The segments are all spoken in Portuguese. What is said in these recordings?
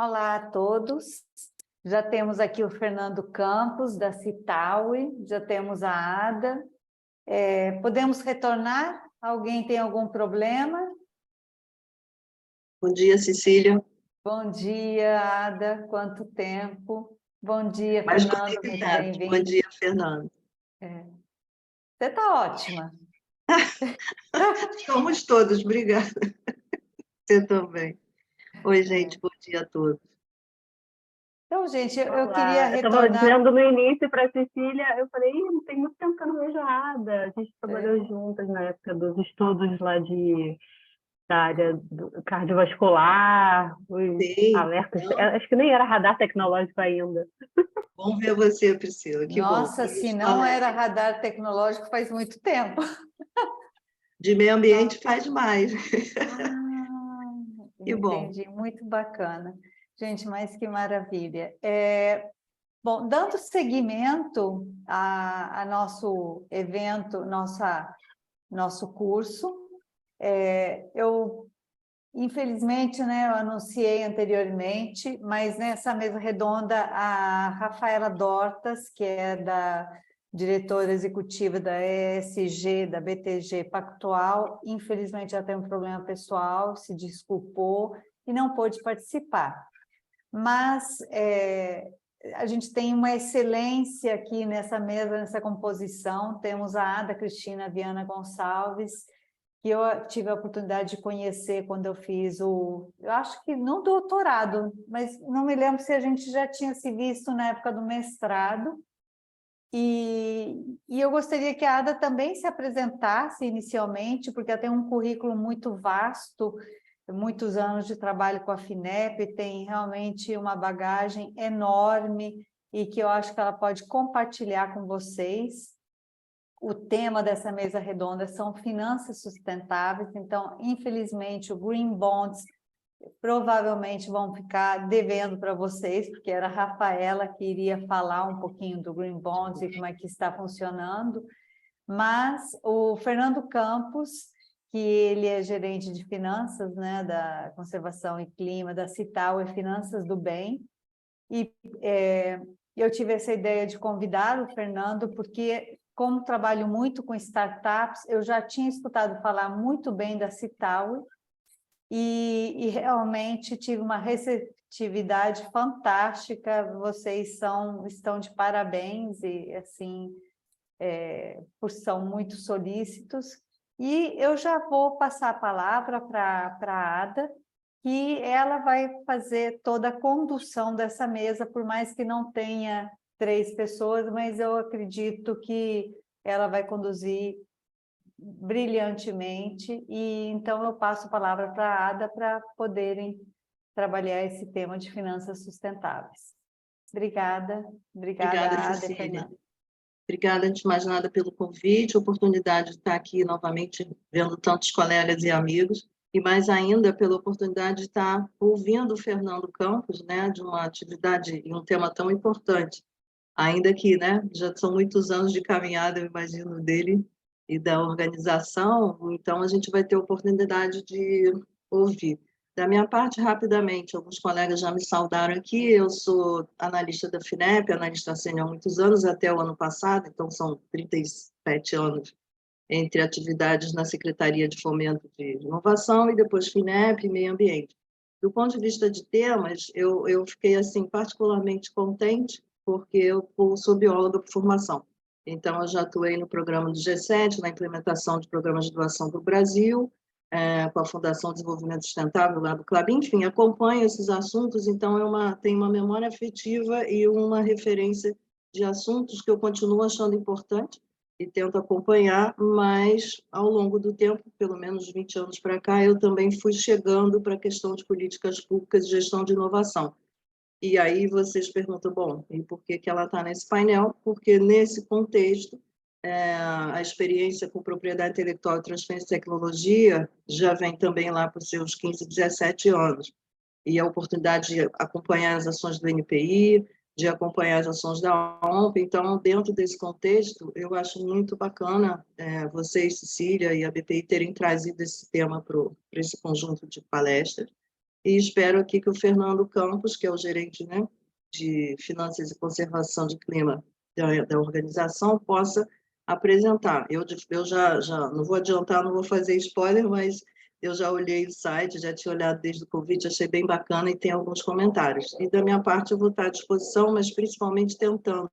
Olá a todos. Já temos aqui o Fernando Campos, da Citaui, já temos a Ada. Podemos retornar? Alguém tem algum problema? Bom dia, Cecília. Bom dia, Ada. Quanto tempo? Bom dia, Mais Fernando. Muito conectados. Bom bem-vindo. dia, Fernando. Você está ótima. Somos todos, obrigada. Você também. Oi, gente, bom dia a todos. Então, gente, eu queria Olá, eu estava retornar... dizendo no início para a Cecília, eu falei, não tem muito tempo que eu não vejo a Ada. A gente trabalhou juntas na época dos estudos lá da área do cardiovascular, os Sim, alertas. então, Acho que nem era radar tecnológico ainda. bom ver você, Priscila. Que bom. Nossa, se não era radar tecnológico faz muito tempo. De meio ambiente faz mais. Que bom. Entendi, muito bacana. Gente, mas que maravilha. Bom, dando seguimento a nosso evento, nosso curso, infelizmente, né, eu anunciei anteriormente, mas nessa mesa redonda, a Rafaela Dortas, que é diretora executiva da ESG, da BTG Pactual, infelizmente já tem um problema pessoal, se desculpou e não pôde participar. Mas a gente tem uma excelência aqui nessa mesa, nessa composição. Temos a Ada Cristina Viana Gonçalves, que eu tive a oportunidade de conhecer quando eu fiz eu acho que no doutorado, mas não me lembro se a gente já tinha se visto na época do mestrado. E eu gostaria que a Ada também se apresentasse inicialmente, porque ela tem um currículo muito vasto, muitos anos de trabalho com a FINEP, tem realmente uma bagagem enorme e que eu acho que ela pode compartilhar com vocês. O tema dessa mesa redonda são finanças sustentáveis, então, infelizmente, o Green Bonds provavelmente vão ficar devendo para vocês, porque era a Rafaela que iria falar um pouquinho do Green Bonds e como é que está funcionando, mas o Fernando Campos, que ele é gerente de finanças, né, da Conservação e Clima, da Cital e Finanças do Bem, e eu tive essa ideia de convidar o Fernando, porque como trabalho muito com startups, eu já tinha escutado falar muito bem da Cital, e realmente tive uma receptividade fantástica. Vocês estão de parabéns e assim são muito solícitos. E eu já vou passar a palavra para a Ada, que ela vai fazer toda a condução dessa mesa, por mais que não tenha 3 pessoas, mas eu acredito que ela vai conduzir brilhantemente, e então eu passo a palavra para a Ada para poderem trabalhar esse tema de finanças sustentáveis. Obrigada, Obrigada, Ada e Cecília. Fernanda. Obrigada, antes de mais nada, pelo convite, a oportunidade de estar aqui novamente vendo tantos colegas e amigos, e mais ainda pela oportunidade de estar ouvindo o Fernando Campos, né, de uma atividade e um tema tão importante, ainda que, né, já são muitos anos de caminhada, eu imagino, dele e da organização, então a gente vai ter a oportunidade de ouvir. Da minha parte, rapidamente, alguns colegas já me saudaram aqui, eu sou analista da FINEP, analista sênior há muitos anos, até o ano passado, então são 37 anos entre atividades na Secretaria de Fomento de Inovação e depois FINEP e Meio Ambiente. Do ponto de vista de temas, eu fiquei assim particularmente contente, porque eu sou bióloga por formação. Então, eu já atuei no programa do G7, na implementação de programas de doação para o Brasil, com a Fundação de Desenvolvimento Sustentável lá do Clabin, enfim, acompanho esses assuntos, então tenho uma memória afetiva e uma referência de assuntos que eu continuo achando importante e tento acompanhar, mas ao longo do tempo, pelo menos 20 anos para cá, eu também fui chegando para a questão de políticas públicas e gestão de inovação. E aí vocês perguntam, bom, e por que ela está nesse painel? Porque nesse contexto, a experiência com propriedade intelectual e transferência de tecnologia já vem também lá para os seus 15, 17 anos. E a oportunidade de acompanhar as ações do NPI, de acompanhar as ações da OMP. Então, dentro desse contexto, eu acho muito bacana vocês, Cecília e a BPI, terem trazido esse tema para esse conjunto de palestras. e espero aqui que o Fernando Campos, que é o gerente, né, de Finanças e Conservação de Clima da organização, possa apresentar. Eu já não vou adiantar, não vou fazer spoiler, mas eu já olhei o site, já tinha olhado desde o convite, achei bem bacana e tem alguns comentários. E da minha parte eu vou estar à disposição, mas principalmente tentando,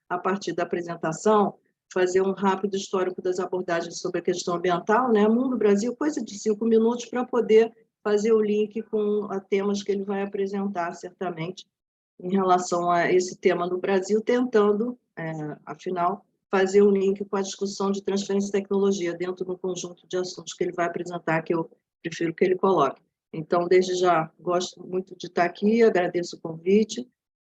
a partir da apresentação, fazer um rápido histórico das abordagens sobre a questão ambiental, né? Mundo Brasil, coisa de 5 minutos para poder fazer o link com temas que ele vai apresentar, certamente, em relação a esse tema no Brasil, tentando, afinal, fazer um link com a discussão de transferência de tecnologia dentro do conjunto de assuntos que ele vai apresentar, que eu prefiro que ele coloque. Então, desde já, gosto muito de estar aqui, agradeço o convite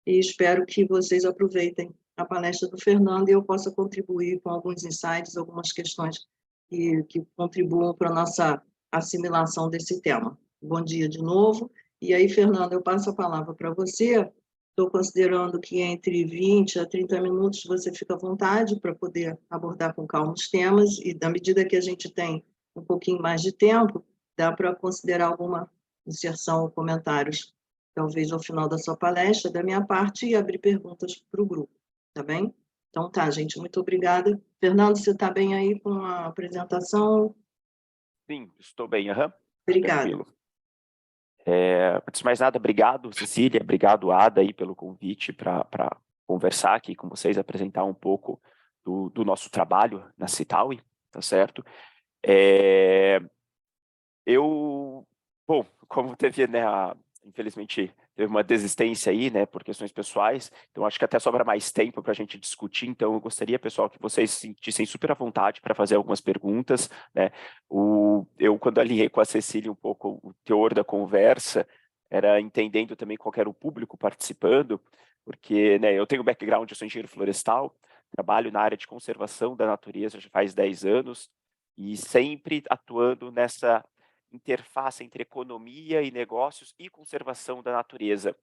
e espero que vocês aproveitem a palestra do Fernando e eu possa contribuir com alguns insights, algumas questões que contribuam para a nossa assimilação desse tema. Bom dia de novo. E aí, Fernando, eu passo a palavra para você. Estou considerando que entre 20 a 30 minutos você fica à vontade para poder abordar com calma os temas e, na medida que a gente tem um pouquinho mais de tempo, dá para considerar alguma inserção ou comentários, talvez ao final da sua palestra, da minha parte, e abrir perguntas para o grupo, tá bem? Então tá, gente, muito obrigada. Fernando, você está bem aí com a apresentação? Sim, estou bem, Obrigada. tranquilo. Antes de mais nada, obrigado, Cecília, obrigado, Ada, aí, pelo convite para conversar aqui com vocês, apresentar um pouco do nosso trabalho na Citaui, tá certo? Bom, como teve, né, infelizmente, teve uma desistência aí, né, por questões pessoais, então acho que até sobra mais tempo para a gente discutir, então eu gostaria, pessoal, que vocês se sentissem super à vontade para fazer algumas perguntas, né, eu, quando alinhei com a Cecília um pouco o teor da conversa, era entendendo também qual era o público participando, porque, né, eu tenho background, eu sou engenheiro florestal, trabalho na área de conservação da natureza já faz 10 anos, e sempre atuando nessa interface entre economia e negócios e conservação da natureza.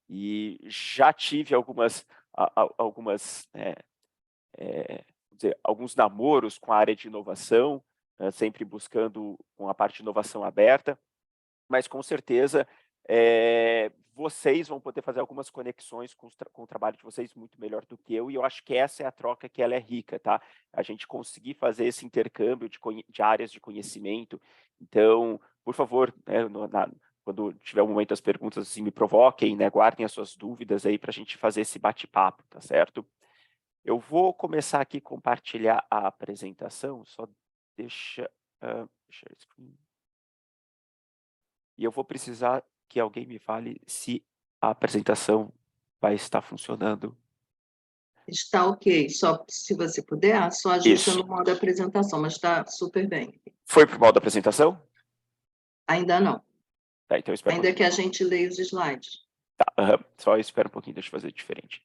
E já tive alguns namoros com a área de inovação, sempre buscando com a parte de inovação aberta, mas com certeza vocês vão poder fazer algumas conexões com o trabalho de vocês muito melhor do que eu, e eu acho que essa é a troca que ela é rica, tá? A gente conseguir fazer esse intercâmbio de áreas de conhecimento. Então, por favor, né, quando tiver um momento das perguntas, assim, me provoquem, né, guardem as suas dúvidas aí para a gente fazer esse bate-papo, tá certo? Eu vou começar aqui a compartilhar a apresentação, só deixa share screen. E eu vou precisar que alguém me fale se a apresentação vai estar funcionando. Está ok, só se você puder, só ajusta Isso. no modo apresentação, mas está super bem. Foi para o modo apresentação? Ainda não. Tá, então eu espero Ainda que a gente leia os slides. Tá, só espera um pouquinho, deixa eu fazer diferente.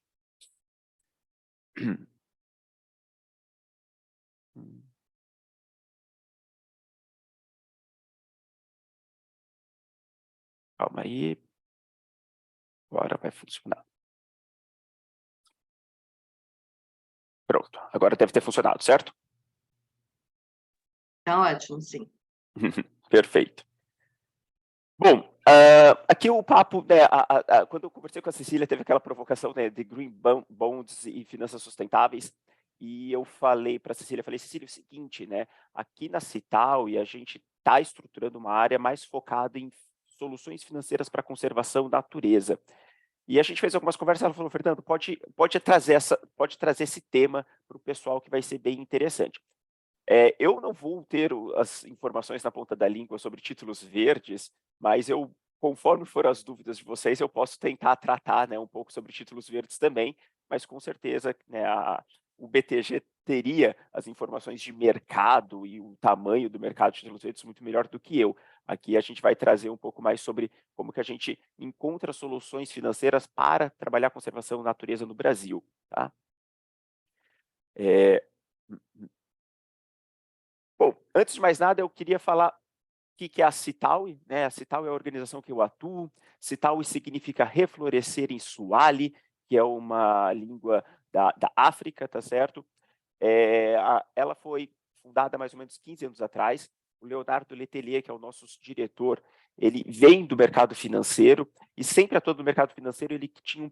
Calma aí. Agora vai funcionar. Pronto, agora deve ter funcionado, certo? Está ótimo, sim. Perfeito. Bom, aqui o papo, né, quando eu conversei com a Cecília, teve aquela provocação, né, de Green Bonds e finanças sustentáveis, e eu falei para a Cecília, Cecília, é o seguinte, né, aqui na Citaui a gente está estruturando uma área mais focada em soluções financeiras para conservação da natureza. E a gente fez algumas conversas, ela falou, Fernando, pode trazer esse tema para o pessoal que vai ser bem interessante. Eu não vou ter as informações na ponta da língua sobre títulos verdes, mas conforme for as dúvidas de vocês, eu posso tentar tratar, né, um pouco sobre títulos verdes também, mas com certeza, né, o BTG teria as informações de mercado e o tamanho do mercado de títulos verdes muito melhor do que eu. Aqui a gente vai trazer um pouco mais sobre como que a gente encontra soluções financeiras para trabalhar a conservação da natureza no Brasil. Tá? Bom, antes de mais nada, eu queria falar o que é a Citaui, né? A Citaui é a organização que eu atuo. Citaui significa reflorescer em Swahili, que é uma língua da África, tá certo? Ela foi fundada mais ou menos 15 anos atrás o Leonardo Letelier, que é o nosso diretor, ele vem do mercado financeiro e sempre atuando no mercado financeiro, ele tinha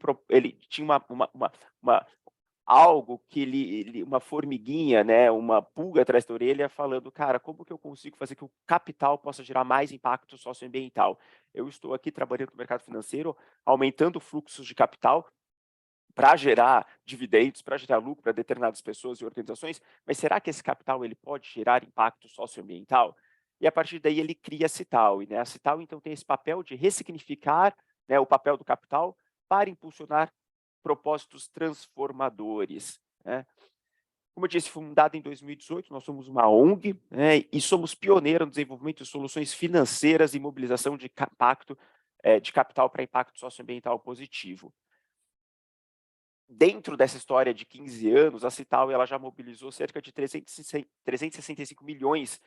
algo que uma formiguinha, né, uma pulga atrás da orelha, falando, cara, como que eu consigo fazer que o capital possa gerar mais impacto socioambiental? Eu estou aqui trabalhando no mercado financeiro, aumentando fluxos de capital para gerar dividendos, para gerar lucro para determinadas pessoas e organizações, mas será que esse capital ele pode gerar impacto socioambiental? E a partir daí ele cria a Cital, e né, a Cital então tem esse papel de ressignificar, né, o papel do capital para impulsionar propósitos transformadores, né? Como eu disse, fundada em 2018, nós somos uma ONG, né, e somos pioneiros no desenvolvimento de soluções financeiras e mobilização de de capital para impacto socioambiental positivo. Dentro dessa história de 15 anos, a Cital ela já mobilizou cerca de 365 milhões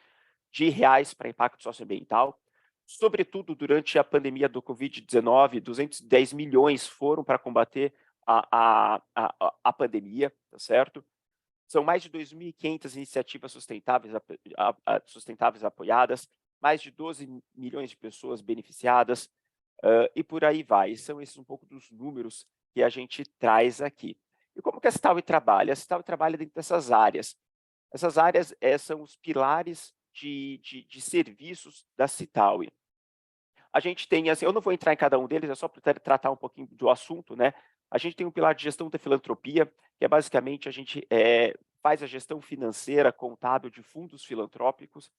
de reais para impacto socioambiental. Sobretudo durante a pandemia do Covid-19, 210 milhões foram para combater a pandemia, tá certo? São mais de 2.500 iniciativas sustentáveis apoiadas, mais de 12 milhões de pessoas beneficiadas, e por aí vai. São esses um pouco dos números que a gente traz aqui. E como que a Cital trabalha? A Cital trabalha dentro dessas áreas. Essas áreas são os pilares de serviços da Cital. A gente tem, assim, eu não vou entrar em cada um deles, é só para tratar um pouquinho do assunto, né? A gente tem um pilar de gestão da filantropia, que é basicamente a gente faz a gestão financeira, contábil de fundos filantrópicos.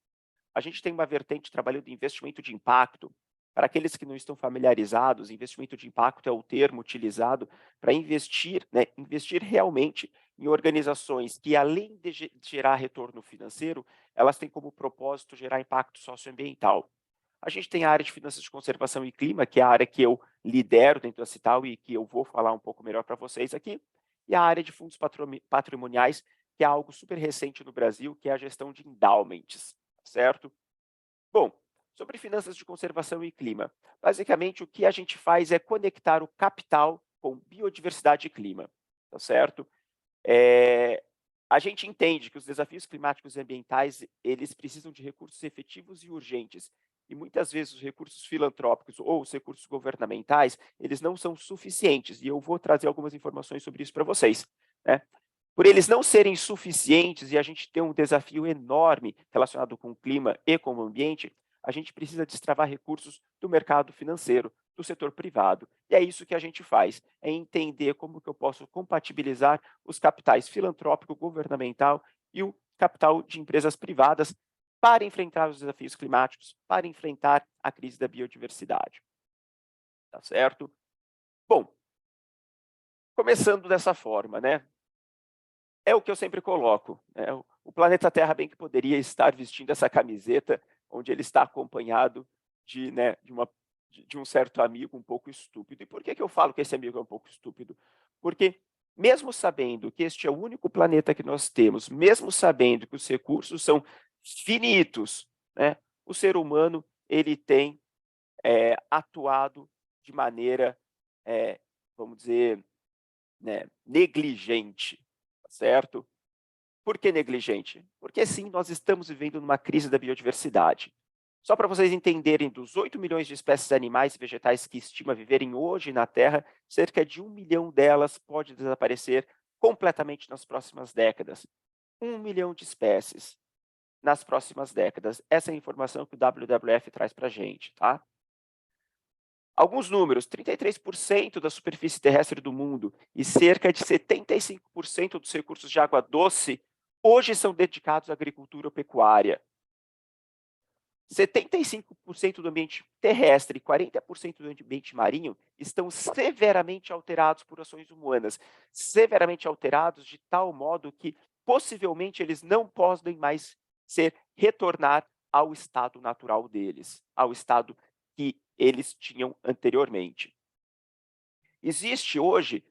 A gente tem uma vertente trabalhando em investimento de impacto. Para aqueles que não estão familiarizados, investimento de impacto é o termo utilizado para investir, né, investir realmente em organizações que, além de gerar retorno financeiro, elas têm como propósito gerar impacto socioambiental. A gente tem a área de finanças de conservação e clima, que é a área que eu lidero dentro da Cital e que eu vou falar um pouco melhor para vocês aqui, e a área de fundos patrimoniais, que é algo super recente no Brasil, que é a gestão de endowments, certo? Bom, sobre finanças de conservação e clima, basicamente o que a gente faz é conectar o capital com biodiversidade e clima, tá certo? A gente entende que os desafios climáticos e ambientais, eles precisam de recursos efetivos e urgentes, e muitas vezes os recursos filantrópicos ou os recursos governamentais, eles não são suficientes, e eu vou trazer algumas informações sobre isso para vocês, né? Por eles não serem suficientes e a gente ter um desafio enorme relacionado com o clima e com o ambiente, a gente precisa destravar recursos do mercado financeiro, do setor privado. E é isso que a gente faz, é entender como que eu posso compatibilizar os capitais filantrópico, governamental e o capital de empresas privadas para enfrentar os desafios climáticos, para enfrentar a crise da biodiversidade. Tá certo? Bom, começando dessa forma, né? É o que eu sempre coloco, né? O planeta Terra bem que poderia estar vestindo essa camiseta, onde ele está acompanhado de, né, de um certo amigo um pouco estúpido. E por que eu falo que esse amigo é um pouco estúpido? Porque mesmo sabendo que este é o único planeta que nós temos, mesmo sabendo que os recursos são finitos, né, o ser humano ele tem atuado de maneira, vamos dizer, né, negligente, certo? Por que negligente? Porque sim, nós estamos vivendo numa crise da biodiversidade. Só para vocês entenderem, dos 8 milhões de espécies animais e vegetais que estima viverem hoje na Terra, cerca de 1 milhão delas pode desaparecer completamente nas próximas décadas. 1 milhão de espécies nas próximas décadas. Essa é a informação que o WWF traz para a gente, tá? Alguns números: 33% da superfície terrestre do mundo e cerca de 75% dos recursos de água doce hoje são dedicados à agricultura ou pecuária. 75% do ambiente terrestre e 40% do ambiente marinho estão severamente alterados por ações humanas, severamente alterados de tal modo que possivelmente eles não podem mais retornar ao estado natural deles, ao estado que eles tinham anteriormente. Existe hoje,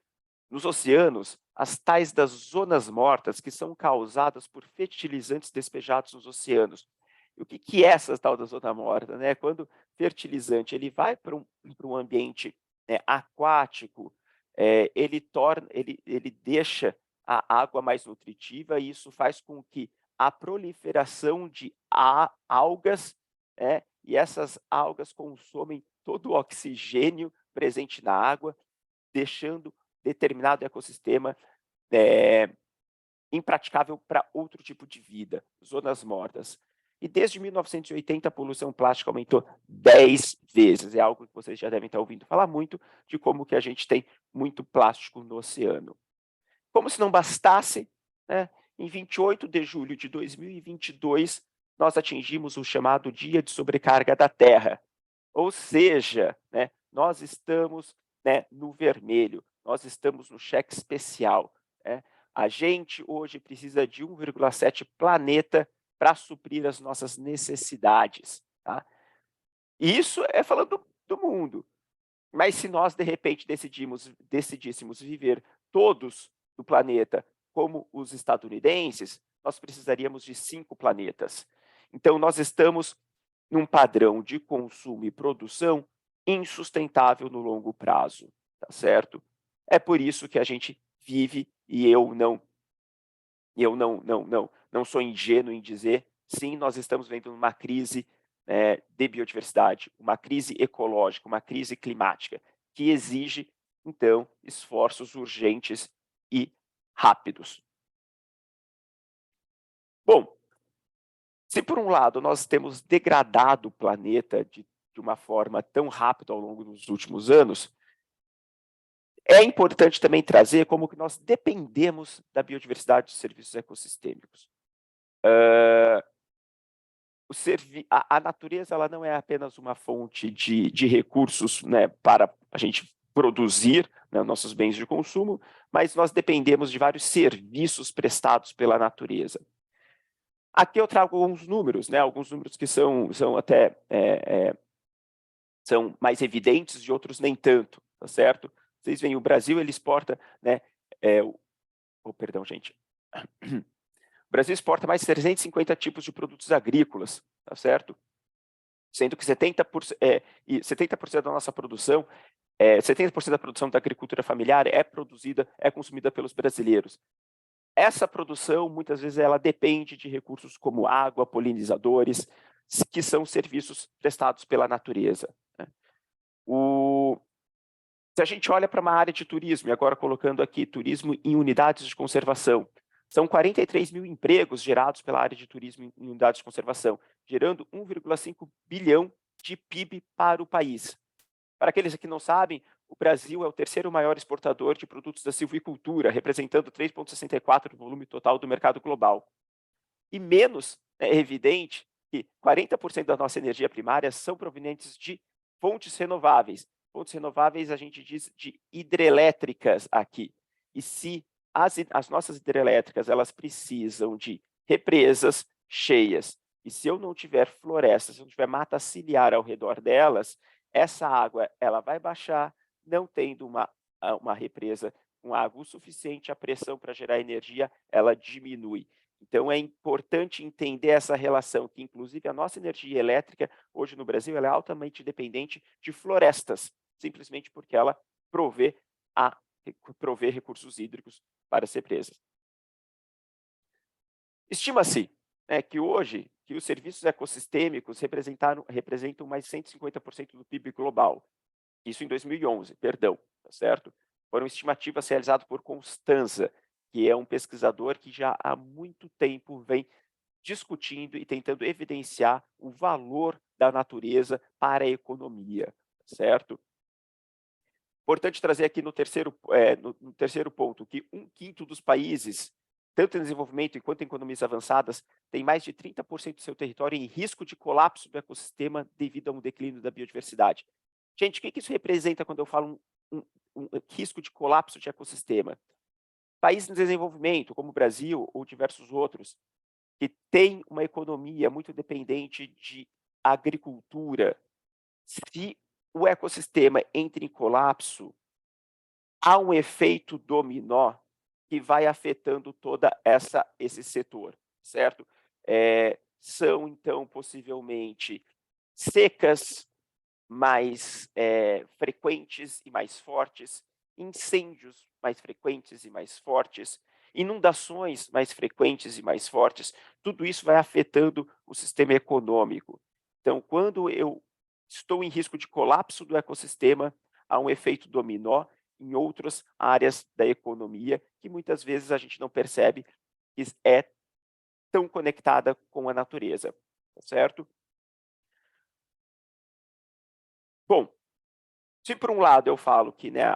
nos oceanos, as tais das zonas mortas, que são causadas por fertilizantes despejados nos oceanos. E o que é essa tal da zona morta, né? Quando o fertilizante ele vai para um ambiente, né, aquático, ele deixa a água mais nutritiva e isso faz com que a proliferação de algas, e essas algas consomem todo o oxigênio presente na água, deixando determinado ecossistema impraticável para outro tipo de vida, zonas mortas. E desde 1980 a poluição plástica aumentou 10 vezes. É algo que vocês já devem estar ouvindo falar muito, de como que a gente tem muito plástico no oceano. Como se não bastasse, né, em 28 de julho de 2022, nós atingimos o chamado Dia de Sobrecarga da Terra. Ou seja, né, nós estamos, né, no vermelho, nós estamos no cheque especial. Né? A gente hoje precisa de 1,7 planeta para suprir as nossas necessidades. Tá? E isso é falando do mundo. Mas se nós, de repente, decidíssemos viver todos do planeta como os estadunidenses, nós precisaríamos de 5 planetas. Então, nós estamos num padrão de consumo e produção insustentável no longo prazo, tá certo? É por isso que a gente vive, e eu não sou ingênuo em dizer, sim, nós estamos vendo uma crise de biodiversidade, uma crise ecológica, uma crise climática, que exige, então, esforços urgentes e rápidos. Bom, se por um lado nós temos degradado o planeta de uma forma tão rápida ao longo dos últimos anos, é importante também trazer como que nós dependemos da biodiversidade dos serviços ecossistêmicos. A natureza ela não é apenas uma fonte de recursos, né, para a gente produzir, né, nossos bens de consumo, mas nós dependemos de vários serviços prestados pela natureza. Aqui eu trago alguns números, né, alguns números que são até são mais evidentes e outros nem tanto, tá certo? Vocês veem, o Brasil ele exporta, né, perdão, gente. O Brasil exporta mais de 350 tipos de produtos agrícolas, tá certo? Sendo que 70% da nossa produção, 70% da produção da agricultura familiar é consumida pelos brasileiros. Essa produção, muitas vezes, ela depende de recursos como água, polinizadores, que são serviços prestados pela natureza. Né? Se a gente olha para uma área de turismo, e agora colocando aqui turismo em unidades de conservação, são 43 mil empregos gerados pela área de turismo em unidades de conservação, gerando 1,5 bilhão de PIB para o país. Para aqueles que não sabem, o Brasil é o terceiro maior exportador de produtos da silvicultura, representando 3,64% do volume total do mercado global. E menos é evidente que 40% da nossa energia primária são provenientes de fontes renováveis. Fontes renováveis a gente diz de hidrelétricas aqui. E se as nossas hidrelétricas elas precisam de represas cheias, e se eu não tiver florestas, se eu não tiver mata ciliar ao redor delas, essa água ela vai baixar, não tendo uma represa com água o suficiente, a pressão para gerar energia ela diminui. Então, é importante entender essa relação, que inclusive a nossa energia elétrica, hoje no Brasil, ela é altamente dependente de florestas, simplesmente porque ela provê recursos hídricos para as represas. Estima-se que hoje que os serviços ecossistêmicos representam mais 150% do PIB global. Isso em 2011, perdão, tá certo? Foram estimativas realizadas por Constanza, que é um pesquisador que já há muito tempo vem discutindo e tentando evidenciar o valor da natureza para a economia, certo? Importante trazer aqui no terceiro ponto que 1/5 dos países, tanto em desenvolvimento quanto em economias avançadas, tem mais de 30% do seu território em risco de colapso do ecossistema devido a um declínio da biodiversidade. Gente, o que isso representa quando eu falo um risco de colapso de ecossistema? Países em desenvolvimento, como o Brasil ou diversos outros, que têm uma economia muito dependente de agricultura, se o ecossistema entra em colapso, há um efeito dominó que vai afetando todo esse setor, certo? São, então, possivelmente secas mais frequentes e mais fortes, incêndios mais frequentes e mais fortes, inundações mais frequentes e mais fortes, tudo isso vai afetando o sistema econômico. Então, quando eu estou em risco de colapso do ecossistema, há um efeito dominó em outras áreas da economia, que muitas vezes a gente não percebe que é tão conectada com a natureza, tá certo? Bom, se por um lado eu falo que, né,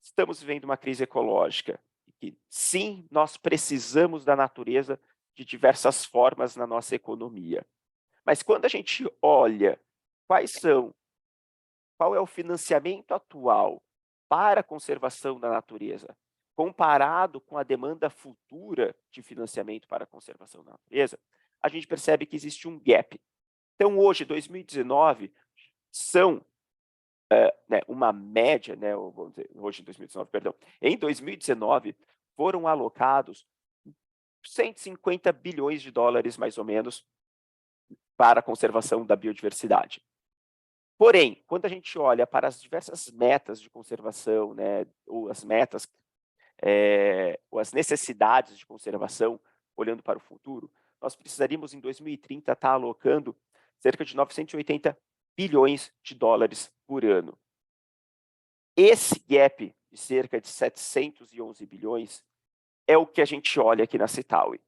estamos vivendo uma crise ecológica, e que sim, nós precisamos da natureza de diversas formas na nossa economia. Mas quando a gente olha qual é o financiamento atual para a conservação da natureza, comparado com a demanda futura de financiamento para a conservação da natureza, a gente percebe que existe um gap. Então, hoje, 2019, são né, uma média, né, vamos dizer, hoje em 2019, perdão, em 2019 foram alocados 150 bilhões de dólares, mais ou menos, para a conservação da biodiversidade. Porém, quando a gente olha para as diversas metas de conservação, né, ou as metas, ou as necessidades de conservação, olhando para o futuro, nós precisaríamos, em 2030, estar alocando cerca de 980 bilhões de dólares por ano. Esse gap de cerca de 711 bilhões é o que a gente olha aqui na Citaui.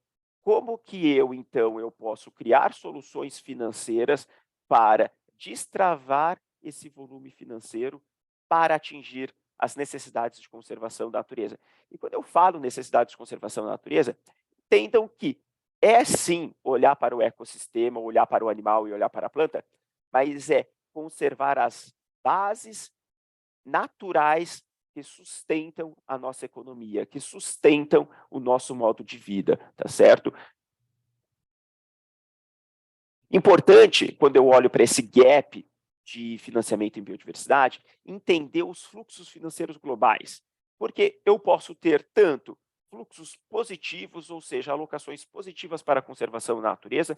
Como que então, eu posso criar soluções financeiras para destravar esse volume financeiro para atingir as necessidades de conservação da natureza? E quando eu falo necessidades de conservação da natureza, entendam que é sim olhar para o ecossistema, olhar para o animal e olhar para a planta, mas é conservar as bases naturais que sustentam a nossa economia, que sustentam o nosso modo de vida, tá certo? Importante, quando eu olho para esse gap de financiamento em biodiversidade, entender os fluxos financeiros globais, porque eu posso ter tanto fluxos positivos, ou seja, alocações positivas para a conservação da natureza,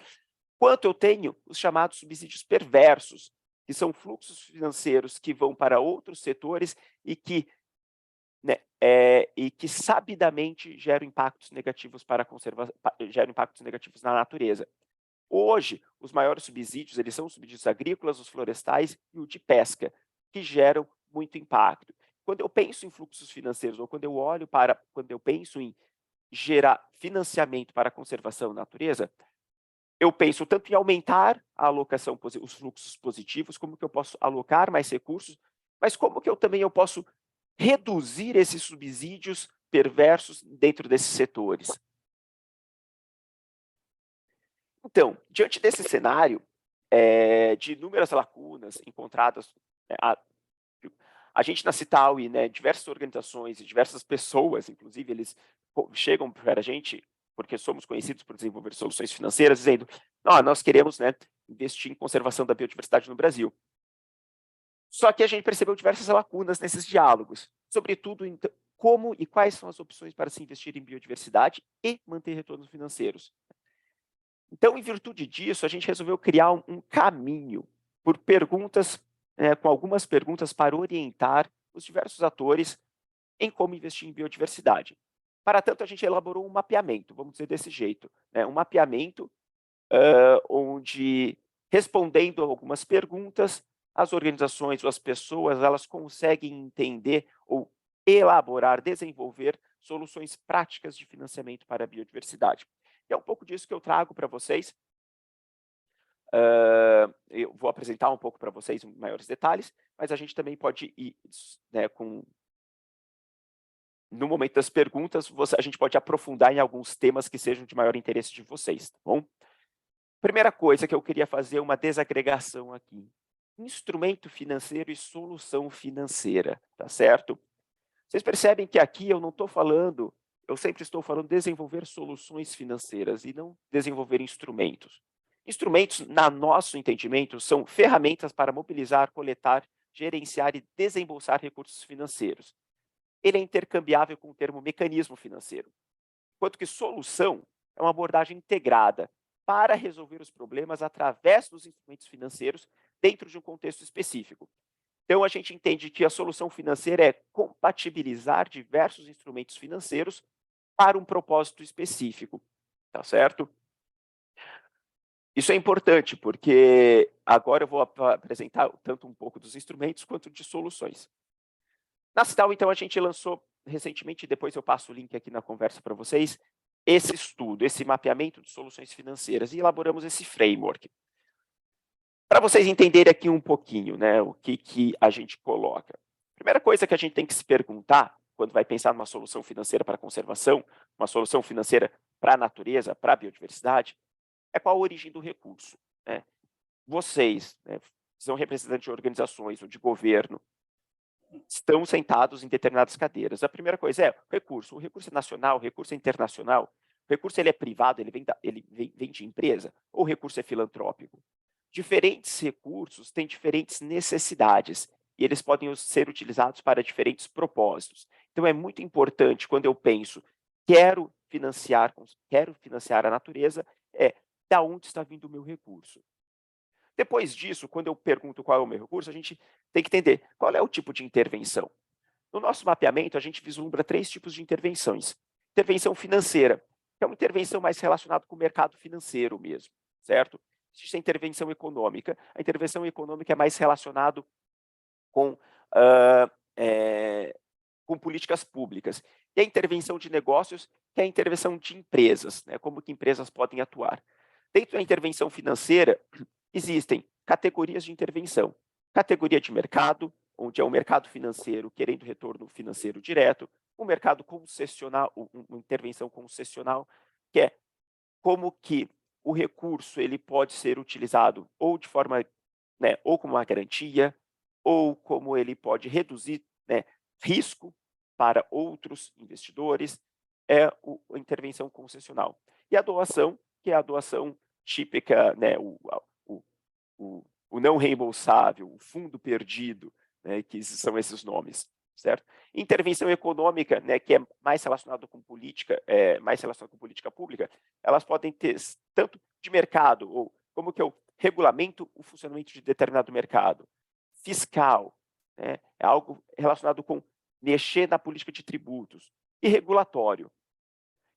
quanto eu tenho os chamados subsídios perversos, que são fluxos financeiros que vão para outros setores e que, né, sabidamente geram impactos negativos geram impactos negativos na natureza. Hoje, os maiores subsídios, eles são os subsídios agrícolas, os florestais e o de pesca, que geram muito impacto. Quando eu penso em fluxos financeiros, ou quando eu penso em gerar financiamento para a conservação da natureza, eu penso tanto em aumentar a alocação, os fluxos positivos, como que eu posso alocar mais recursos, mas como que eu posso reduzir esses subsídios perversos dentro desses setores. Então, diante desse cenário de inúmeras lacunas encontradas, né, a gente na Citaui, né, diversas organizações e diversas pessoas, inclusive, eles chegam para a gente, porque somos conhecidos por desenvolver soluções financeiras, dizendo, nós queremos, né, investir em conservação da biodiversidade no Brasil. Só que a gente percebeu diversas lacunas nesses diálogos, sobretudo como e quais são as opções para se investir em biodiversidade e manter retornos financeiros. Então, em virtude disso, a gente resolveu criar um caminho por perguntas, com algumas perguntas para orientar os diversos atores em como investir em biodiversidade. Para tanto, a gente elaborou um mapeamento, vamos dizer desse jeito, né? Um mapeamento onde, respondendo a algumas perguntas, as organizações ou as pessoas, elas conseguem entender ou elaborar, desenvolver soluções práticas de financiamento para a biodiversidade. E é um pouco disso que eu trago para vocês. Eu vou apresentar um pouco para vocês em maiores detalhes, mas a gente também pode ir, né, no momento das perguntas, a gente pode aprofundar em alguns temas que sejam de maior interesse de vocês, tá bom? Primeira coisa que eu queria fazer uma desagregação aqui. Instrumento financeiro e solução financeira, tá certo? Vocês percebem que aqui eu não estou falando, eu sempre estou falando desenvolver soluções financeiras e não desenvolver instrumentos. Instrumentos, na nosso entendimento, são ferramentas para mobilizar, coletar, gerenciar e desembolsar recursos financeiros. Ele é intercambiável com o termo mecanismo financeiro, enquanto que solução é uma abordagem integrada para resolver os problemas através dos instrumentos financeiros dentro de um contexto específico. Então, a gente entende que a solução financeira é compatibilizar diversos instrumentos financeiros para um propósito específico, tá certo? Isso é importante, porque agora eu vou apresentar tanto um pouco dos instrumentos quanto de soluções. Na Cital, então, a gente lançou recentemente, depois eu passo o link aqui na conversa para vocês, esse estudo, esse mapeamento de soluções financeiras, e elaboramos esse framework. Para vocês entenderem aqui um pouquinho, né, o que a gente coloca. Primeira coisa que a gente tem que se perguntar, quando vai pensar numa solução financeira para a conservação, uma solução financeira para a natureza, para a biodiversidade, é qual a origem do recurso, né? Vocês, né, são representantes de organizações ou de governo, estão sentados em determinadas cadeiras. A primeira coisa é o recurso é nacional, o recurso é internacional, o recurso ele é privado, ele vem de empresa, ou o recurso é filantrópico. Diferentes recursos têm diferentes necessidades e eles podem ser utilizados para diferentes propósitos. Então é muito importante quando eu penso quero financiar a natureza, da onde está vindo o meu recurso. Depois disso, quando eu pergunto qual é o meu recurso, a gente tem que entender qual é o tipo de intervenção. No nosso mapeamento, a gente vislumbra 3 tipos de intervenções. Intervenção financeira, que é uma intervenção mais relacionada com o mercado financeiro mesmo, certo? Existe a intervenção econômica. A intervenção econômica é mais relacionada com políticas públicas. E a intervenção de negócios, que é a intervenção de empresas, né? Como que empresas podem atuar. Dentro da intervenção financeira, existem categorias de intervenção. Categoria de mercado, onde é o mercado financeiro querendo retorno financeiro direto. O mercado concessional, uma intervenção concessional, que é como que o recurso ele pode ser utilizado ou de forma, né, ou como uma garantia, ou como ele pode reduzir, né, risco para outros investidores, é a intervenção concessional. E a doação, que é a doação típica, né, o não reembolsável, o fundo perdido, né, que são esses nomes, certo? Intervenção econômica, né, que é mais relacionada com política, pública, elas podem ter tanto de mercado, ou como que eu regulamento o funcionamento de determinado mercado. Fiscal, né, é algo relacionado com mexer na política de tributos. E regulatório.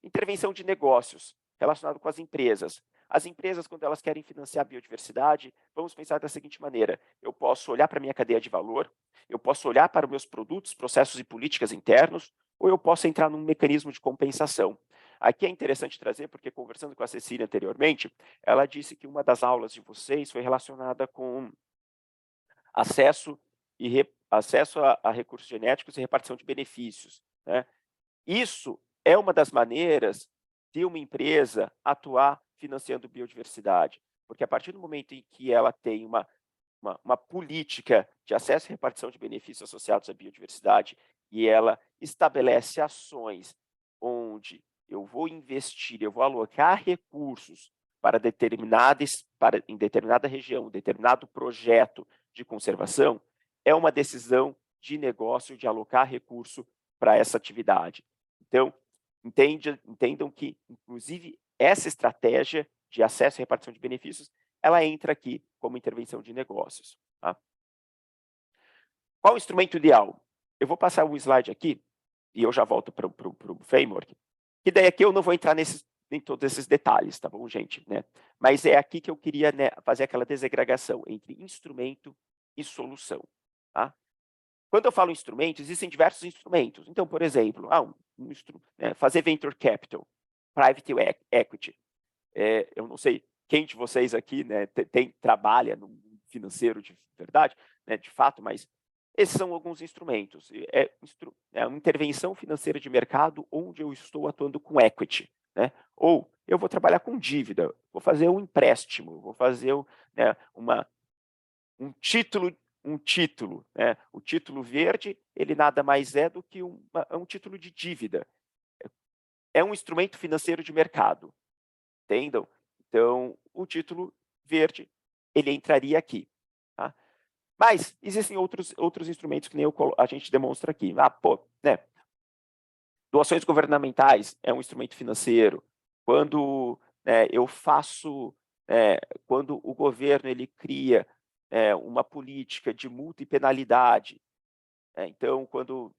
Intervenção de negócios, relacionado com as empresas. As empresas, quando elas querem financiar a biodiversidade, vamos pensar da seguinte maneira: eu posso olhar para a minha cadeia de valor, eu posso olhar para os meus produtos, processos e políticas internos, ou eu posso entrar num mecanismo de compensação. Aqui é interessante trazer, porque conversando com a Cecília anteriormente, ela disse que uma das aulas de vocês foi relacionada com acesso a recursos genéticos e repartição de benefícios, né? Isso é uma das maneiras de uma empresa atuar financiando biodiversidade, porque a partir do momento em que ela tem uma política de acesso e repartição de benefícios associados à biodiversidade e ela estabelece ações onde eu vou investir, eu vou alocar recursos em determinada região, determinado projeto de conservação, é uma decisão de negócio de alocar recurso para essa atividade. Então, entendam que, inclusive, essa estratégia de acesso e repartição de benefícios, ela entra aqui como intervenção de negócios. Tá? Qual o instrumento ideal? Eu vou passar um slide aqui, e eu já volto para o framework, que daí aqui eu não vou entrar em todos esses detalhes, tá bom, gente? Né? Mas é aqui que eu queria, né, fazer aquela desagregação entre instrumento e solução. Tá? Quando eu falo instrumento, existem diversos instrumentos. Então, por exemplo, fazer venture capital, private equity. Eu não sei quem de vocês aqui, né, trabalha no financeiro de verdade, né, de fato, mas esses são alguns instrumentos. É uma intervenção financeira de mercado onde eu estou atuando com equity. Né? Ou eu vou trabalhar com dívida, vou fazer um empréstimo, vou fazer né, um título, né? O título verde, ele nada mais é do que um título de dívida. É um instrumento financeiro de mercado, entendam? Então, o título verde, ele entraria aqui. Tá? Mas existem outros instrumentos que nem a gente demonstra aqui. Né? Doações governamentais é um instrumento financeiro. Quando eu faço, quando o governo ele cria uma política de multa e penalidade. Então, quando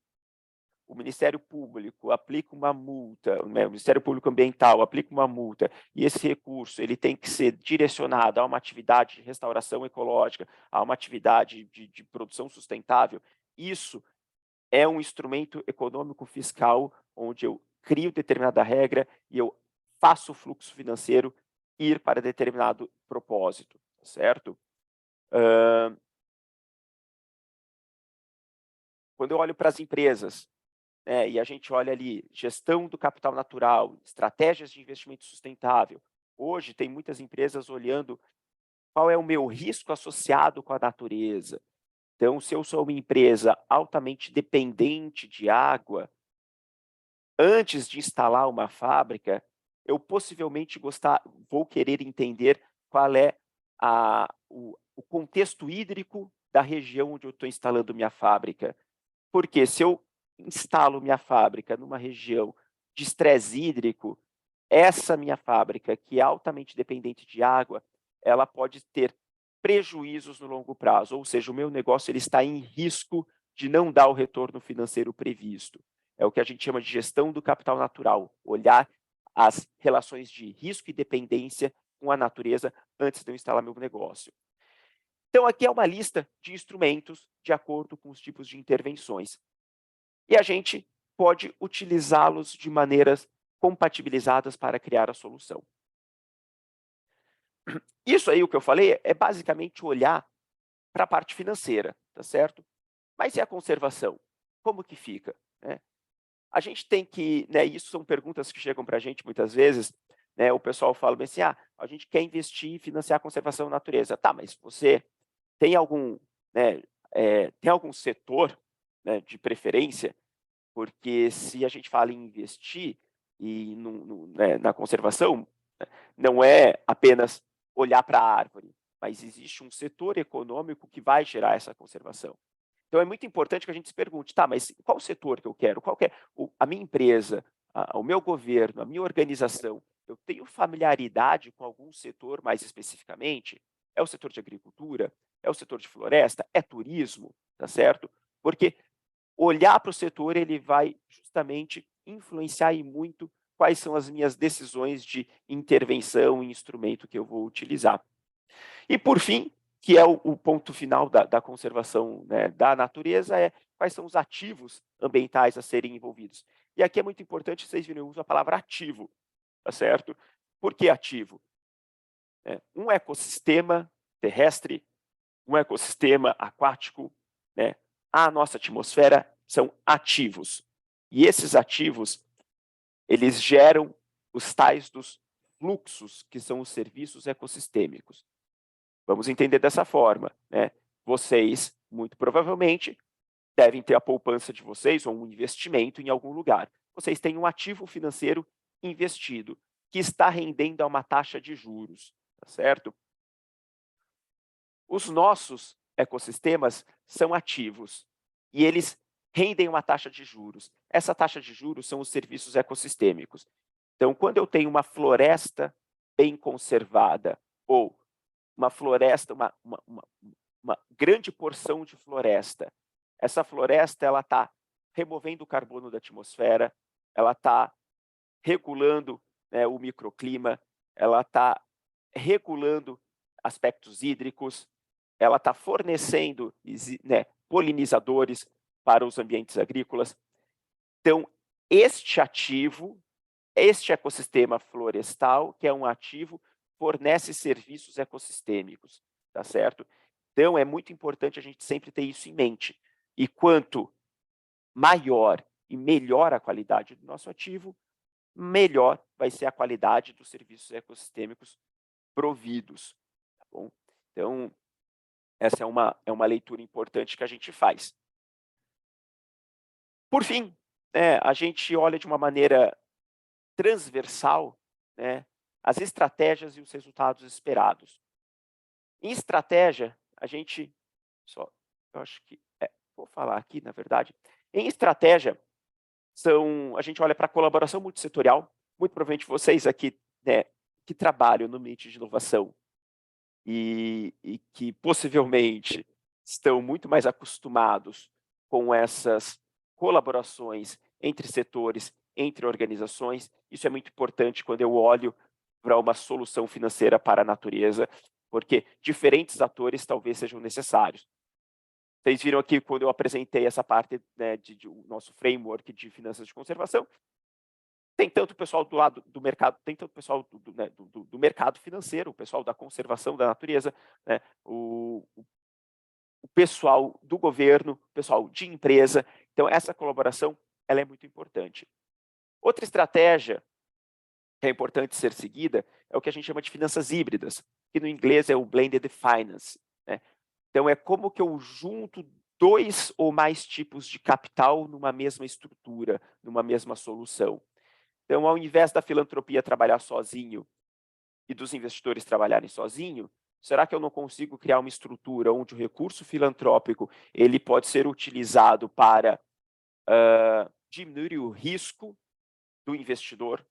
o Ministério Público aplica uma multa, né, o Ministério Público Ambiental aplica uma multa, e esse recurso ele tem que ser direcionado a uma atividade de restauração ecológica, a uma atividade de produção sustentável, isso é um instrumento econômico fiscal onde eu crio determinada regra e eu faço o fluxo financeiro ir para determinado propósito, certo? Quando eu olho para as empresas, né, e a gente olha ali, gestão do capital natural, estratégias de investimento sustentável, hoje tem muitas empresas olhando qual é o meu risco associado com a natureza. Então, se eu sou uma empresa altamente dependente de água, antes de instalar uma fábrica, eu possivelmente vou querer entender qual é o contexto hídrico da região onde eu estou instalando minha fábrica. Porque se eu instalo minha fábrica numa região de estresse hídrico, essa minha fábrica, que é altamente dependente de água, ela pode ter prejuízos no longo prazo, ou seja, o meu negócio ele está em risco de não dar o retorno financeiro previsto. É o que a gente chama de gestão do capital natural, olhar as relações de risco e dependência com a natureza antes de eu instalar meu negócio. Então, aqui é uma lista de instrumentos de acordo com os tipos de intervenções. E a gente pode utilizá-los de maneiras compatibilizadas para criar a solução. Isso aí, o que eu falei, é basicamente olhar para a parte financeira, tá certo? Mas e a conservação? Como que fica? Né? A gente tem que, né, isso são perguntas que chegam para a gente muitas vezes, né, o pessoal fala bem assim, a gente quer investir e financiar a conservação da natureza. Tá, mas você tem algum, né, tem algum setor, né, de preferência? Porque se a gente fala em investir e né, na conservação, não é apenas olhar para a árvore, mas existe um setor econômico que vai gerar essa conservação. Então, é muito importante que a gente se pergunte, tá, mas qual o setor que eu quero? Qual que é a minha empresa, o meu governo, a minha organização? Eu tenho familiaridade com algum setor mais especificamente? É o setor de agricultura? É o setor de floresta? É turismo? Tá certo? Porque olhar para o setor, ele vai justamente influenciar e muito quais são as minhas decisões de intervenção e instrumento que eu vou utilizar. E, por fim, que é o ponto final da conservação, né, da natureza, é quais são os ativos ambientais a serem envolvidos. E aqui é muito importante, vocês viram, eu uso a palavra ativo, tá certo? Por que ativo? Um ecossistema terrestre, um ecossistema aquático, né, a nossa atmosfera são ativos. E esses ativos, eles geram os tais dos fluxos, que são os serviços ecossistêmicos. Vamos entender dessa forma, né? Vocês, muito provavelmente, devem ter a poupança de vocês ou um investimento em algum lugar. Vocês têm um ativo financeiro investido, que está rendendo a uma taxa de juros, tá certo? Os nossos ecossistemas são ativos e eles rendem uma taxa de juros. Essa taxa de juros são os serviços ecossistêmicos. Então, quando eu tenho uma floresta bem conservada ou uma floresta, uma grande porção de floresta, essa floresta ela está removendo o carbono da atmosfera, ela está regulando, né, o microclima, ela está regulando aspectos hídricos, ela está fornecendo, né, polinizadores para os ambientes agrícolas. Então, este ativo, este ecossistema florestal, que é um ativo, fornece serviços ecossistêmicos, tá certo? Então, é muito importante a gente sempre ter isso em mente. E quanto maior e melhor a qualidade do nosso ativo, melhor vai ser a qualidade dos serviços ecossistêmicos providos, tá bom? Então, essa é uma leitura importante que a gente faz. Por fim, né, a gente olha de uma maneira transversal, né, as estratégias e os resultados esperados. Em estratégia, a gente eu acho que vou falar aqui, na verdade. Em estratégia, a gente olha para a colaboração multissetorial. Muito provavelmente vocês aqui, né, que trabalham no ambiente de inovação e que possivelmente estão muito mais acostumados com essas colaborações entre setores, entre organizações. Isso é muito importante quando eu olho para uma solução financeira para a natureza, porque diferentes atores talvez sejam necessários. Vocês viram aqui quando eu apresentei essa parte, né, de nosso framework de finanças de conservação, tem tanto o pessoal do lado do mercado, tem tanto o pessoal do mercado financeiro, o pessoal da conservação da natureza, né, o pessoal do governo, o pessoal de empresa. Então, essa colaboração ela é muito importante. Outra estratégia que é importante ser seguida é o que a gente chama de finanças híbridas, que no inglês é o blended finance, né? Então, é como que eu junto 2 ou mais tipos de capital numa mesma estrutura, numa mesma solução. Então, ao invés da filantropia trabalhar sozinho e dos investidores trabalharem sozinho, será que eu não consigo criar uma estrutura onde o recurso filantrópico ele pode ser utilizado para diminuir o risco do investidor?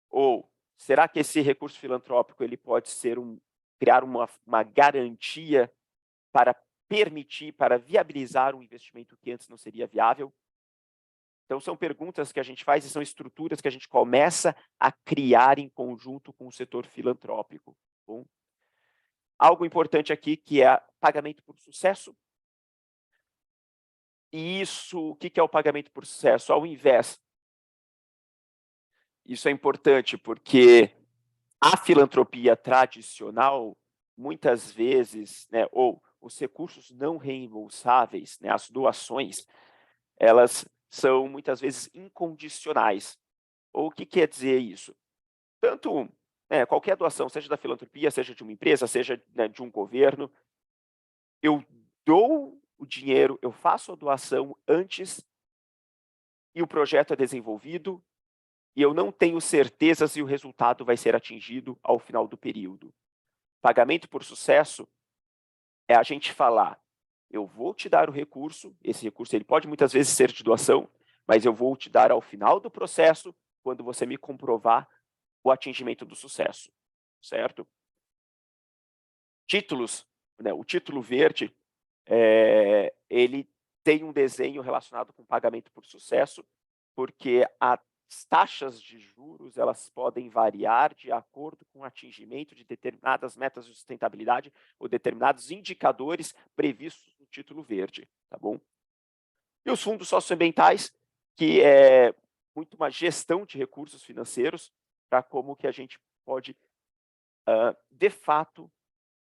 Ou será que esse recurso filantrópico ele pode ser criar uma garantia para permitir, para viabilizar um investimento que antes não seria viável? Então, são perguntas que a gente faz e são estruturas que a gente começa a criar em conjunto com o setor filantrópico. Bom? Algo importante aqui que é pagamento por sucesso. E isso, o que é o pagamento por sucesso? Ao invés. Isso é importante porque a filantropia tradicional, muitas vezes, né, ou os recursos não reembolsáveis, né, as doações, elas são muitas vezes incondicionais. Ou o que quer dizer isso? Tanto qualquer doação, seja da filantropia, seja de uma empresa, seja, né, de um governo, eu dou o dinheiro, eu faço a doação antes e o projeto é desenvolvido e eu não tenho certeza se o resultado vai ser atingido ao final do período. Pagamento por sucesso é a gente falar, eu vou te dar o recurso, esse recurso ele pode muitas vezes ser de doação, mas eu vou te dar ao final do processo, quando você me comprovar o atingimento do sucesso, certo? Títulos, né, o título verde, ele tem um desenho relacionado com pagamento por sucesso, porque as taxas de juros elas podem variar de acordo com o atingimento de determinadas metas de sustentabilidade ou determinados indicadores previstos no título verde, tá bom? E os fundos socioambientais, que é muito uma gestão de recursos financeiros para como que a gente pode, de fato,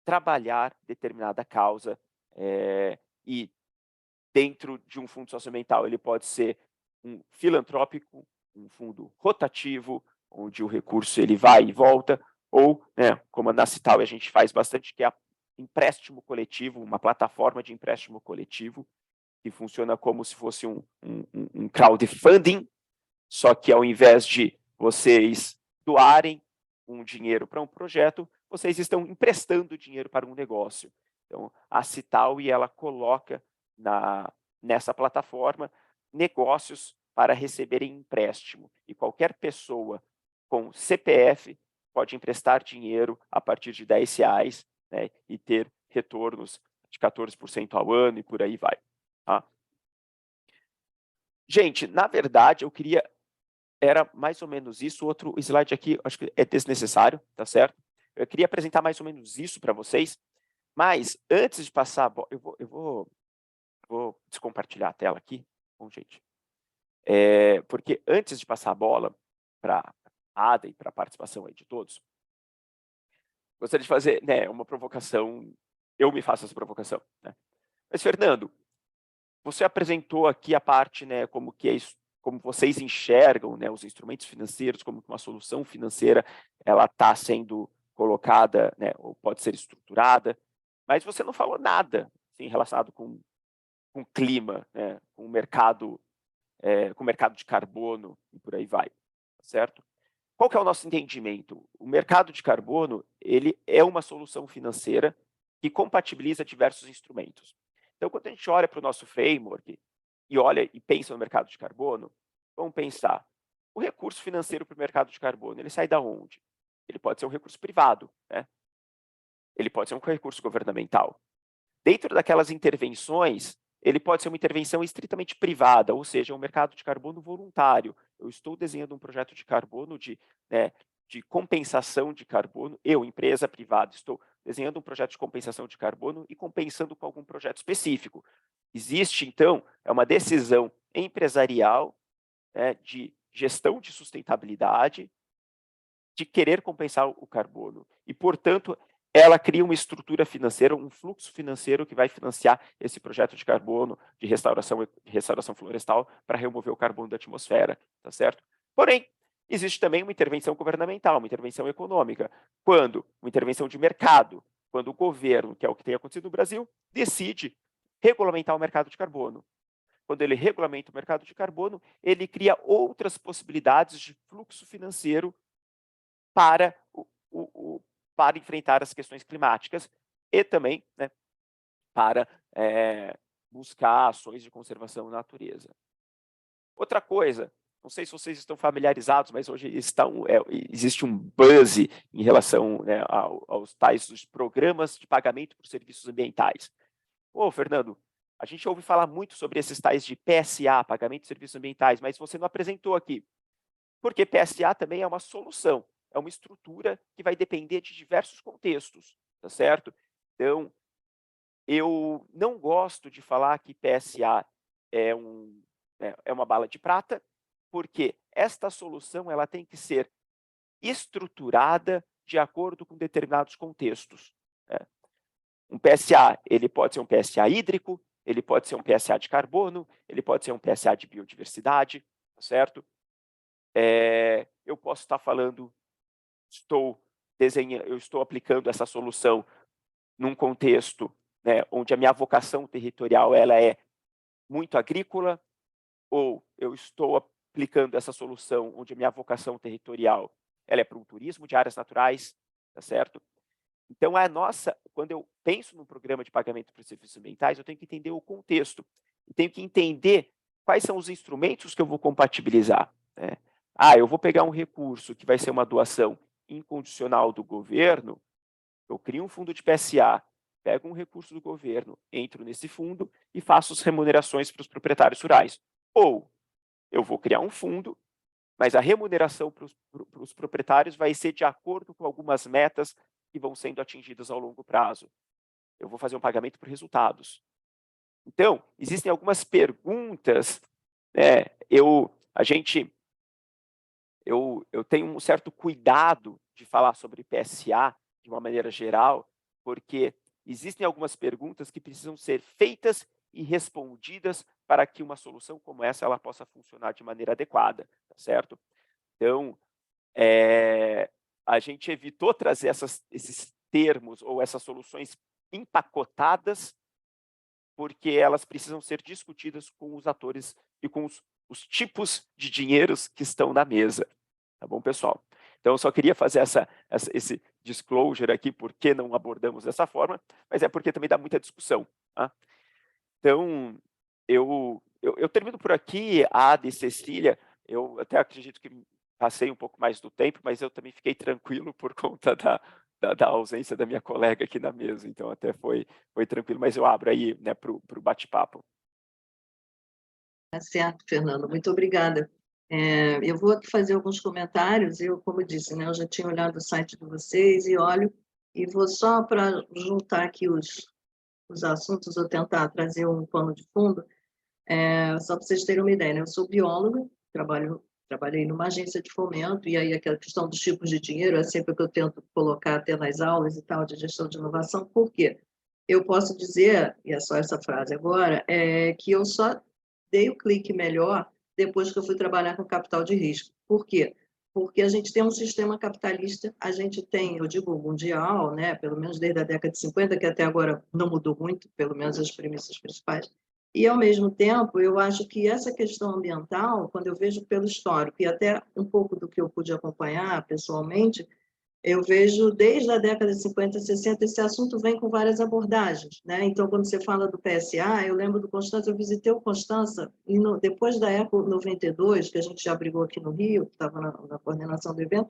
trabalhar determinada causa e dentro de um fundo socioambiental ele pode ser um filantrópico, um fundo rotativo, onde o recurso ele vai e volta, ou, né, como na Cital a gente faz bastante, que é empréstimo coletivo, uma plataforma de empréstimo coletivo, que funciona como se fosse um crowdfunding, só que ao invés de vocês doarem um dinheiro para um projeto, vocês estão emprestando dinheiro para um negócio. Então, a Cital ela coloca nessa plataforma negócios para receberem empréstimo. E qualquer pessoa com CPF pode emprestar dinheiro a partir de R$10, né, e ter retornos de 14% ao ano e por aí vai. Tá? Gente, na verdade, eu queria... Era mais ou menos isso. Outro slide aqui, acho que é desnecessário, tá certo? Eu queria apresentar mais ou menos isso para vocês, mas antes de passar, eu vou descompartilhar a tela aqui. Bom, gente. Porque antes de passar a bola para a Ada e para a participação aí de todos, gostaria de fazer, né, uma provocação. Eu me faço essa provocação, né? Mas, Fernando, você apresentou aqui a parte, né, como que é isso, como vocês enxergam, né, os instrumentos financeiros, como que uma solução financeira ela está sendo colocada, né, ou pode ser estruturada, mas você não falou nada assim, relacionado com clima, né, com o mercado de carbono e por aí vai, certo? Qual que é o nosso entendimento? O mercado de carbono ele é uma solução financeira que compatibiliza diversos instrumentos. Então, quando a gente olha para o nosso framework e olha e pensa no mercado de carbono, vamos pensar, o recurso financeiro para o mercado de carbono, ele sai da onde? Ele pode ser um recurso privado, né? Ele pode ser um recurso governamental. Dentro daquelas intervenções, ele pode ser uma intervenção estritamente privada, ou seja, um mercado de carbono voluntário. Eu estou desenhando um projeto de carbono de compensação de carbono, eu, empresa privada, estou desenhando um projeto de compensação de carbono e compensando com algum projeto específico. Existe, então, uma decisão empresarial de gestão de sustentabilidade, de querer compensar o carbono. E, portanto, ela cria uma estrutura financeira, um fluxo financeiro que vai financiar esse projeto de carbono, de restauração florestal, para remover o carbono da atmosfera, tá certo? Porém, existe também uma intervenção governamental, uma intervenção econômica, uma intervenção de mercado, quando o governo, que é o que tem acontecido no Brasil, decide regulamentar o mercado de carbono. Quando ele regulamenta o mercado de carbono, ele cria outras possibilidades de fluxo financeiro para para enfrentar as questões climáticas e também, né, para buscar ações de conservação da natureza. Outra coisa, não sei se vocês estão familiarizados, mas hoje existe um buzz em relação, né, aos tais dos programas de pagamento por serviços ambientais. Ô, Fernando, a gente ouve falar muito sobre esses tais de PSA, pagamento de serviços ambientais, mas você não apresentou aqui. Porque PSA também é uma solução, é uma estrutura que vai depender de diversos contextos, tá certo? Então, eu não gosto de falar que PSA é uma bala de prata, porque esta solução ela tem que ser estruturada de acordo com determinados contextos. Um PSA, ele pode ser um PSA hídrico, ele pode ser um PSA de carbono, ele pode ser um PSA de biodiversidade, tá certo? Eu posso estar falando, eu estou aplicando essa solução num contexto, né, onde a minha vocação territorial ela é muito agrícola, ou eu estou aplicando essa solução onde a minha vocação territorial ela é para um turismo de áreas naturais, tá certo? Então, quando eu penso num programa de pagamento por serviços ambientais, eu tenho que entender o contexto, e tenho que entender quais são os instrumentos que eu vou compatibilizar, né? Eu vou pegar um recurso que vai ser uma doação incondicional do governo, eu crio um fundo de PSA, pego um recurso do governo, entro nesse fundo e faço as remunerações para os proprietários rurais. Ou eu vou criar um fundo, mas a remuneração para os proprietários vai ser de acordo com algumas metas que vão sendo atingidas ao longo prazo. Eu vou fazer um pagamento por resultados. Então, existem algumas perguntas, né? Eu tenho um certo cuidado de falar sobre PSA de uma maneira geral, porque existem algumas perguntas que precisam ser feitas e respondidas para que uma solução como essa ela possa funcionar de maneira adequada, tá certo? Então, a gente evitou trazer esses termos ou essas soluções empacotadas, porque elas precisam ser discutidas com os atores e com os tipos de dinheiros que estão na mesa. Tá bom, pessoal? Então, eu só queria fazer esse disclosure aqui, porque não abordamos dessa forma, mas é porque também dá muita discussão. Tá? Então, eu termino por aqui, Ada e Cecília. Eu até acredito que passei um pouco mais do tempo, mas eu também fiquei tranquilo por conta da ausência da minha colega aqui na mesa. Então, até foi tranquilo, mas eu abro aí, né, para o bate-papo. Tá certo, Fernando. Muito obrigada. Eu vou aqui fazer alguns comentários. Como eu disse, né, eu já tinha olhado o site de vocês e olho, e vou só para juntar aqui os assuntos, ou tentar trazer um pano de fundo, só para vocês terem uma ideia, né? Eu sou bióloga, trabalhei numa agência de fomento, e aí aquela questão dos tipos de dinheiro é sempre o que eu tento colocar até nas aulas e tal, de gestão de inovação. Por quê? Eu posso dizer, e é só essa frase agora, que eu só dei o clique melhor depois que eu fui trabalhar com capital de risco. Por quê? Porque a gente tem um sistema capitalista, a gente tem, eu digo, mundial, né, pelo menos desde a década de 50, que até agora não mudou muito, pelo menos as premissas principais. E, ao mesmo tempo, eu acho que essa questão ambiental, quando eu vejo pelo histórico, e até um pouco do que eu pude acompanhar pessoalmente, eu vejo desde a década de 50, 60, esse assunto vem com várias abordagens, né? Então, quando você fala do PSA, eu lembro do Constança, eu visitei o Constança, e depois da Eco 92, que a gente já brigou aqui no Rio, que estava na coordenação do evento,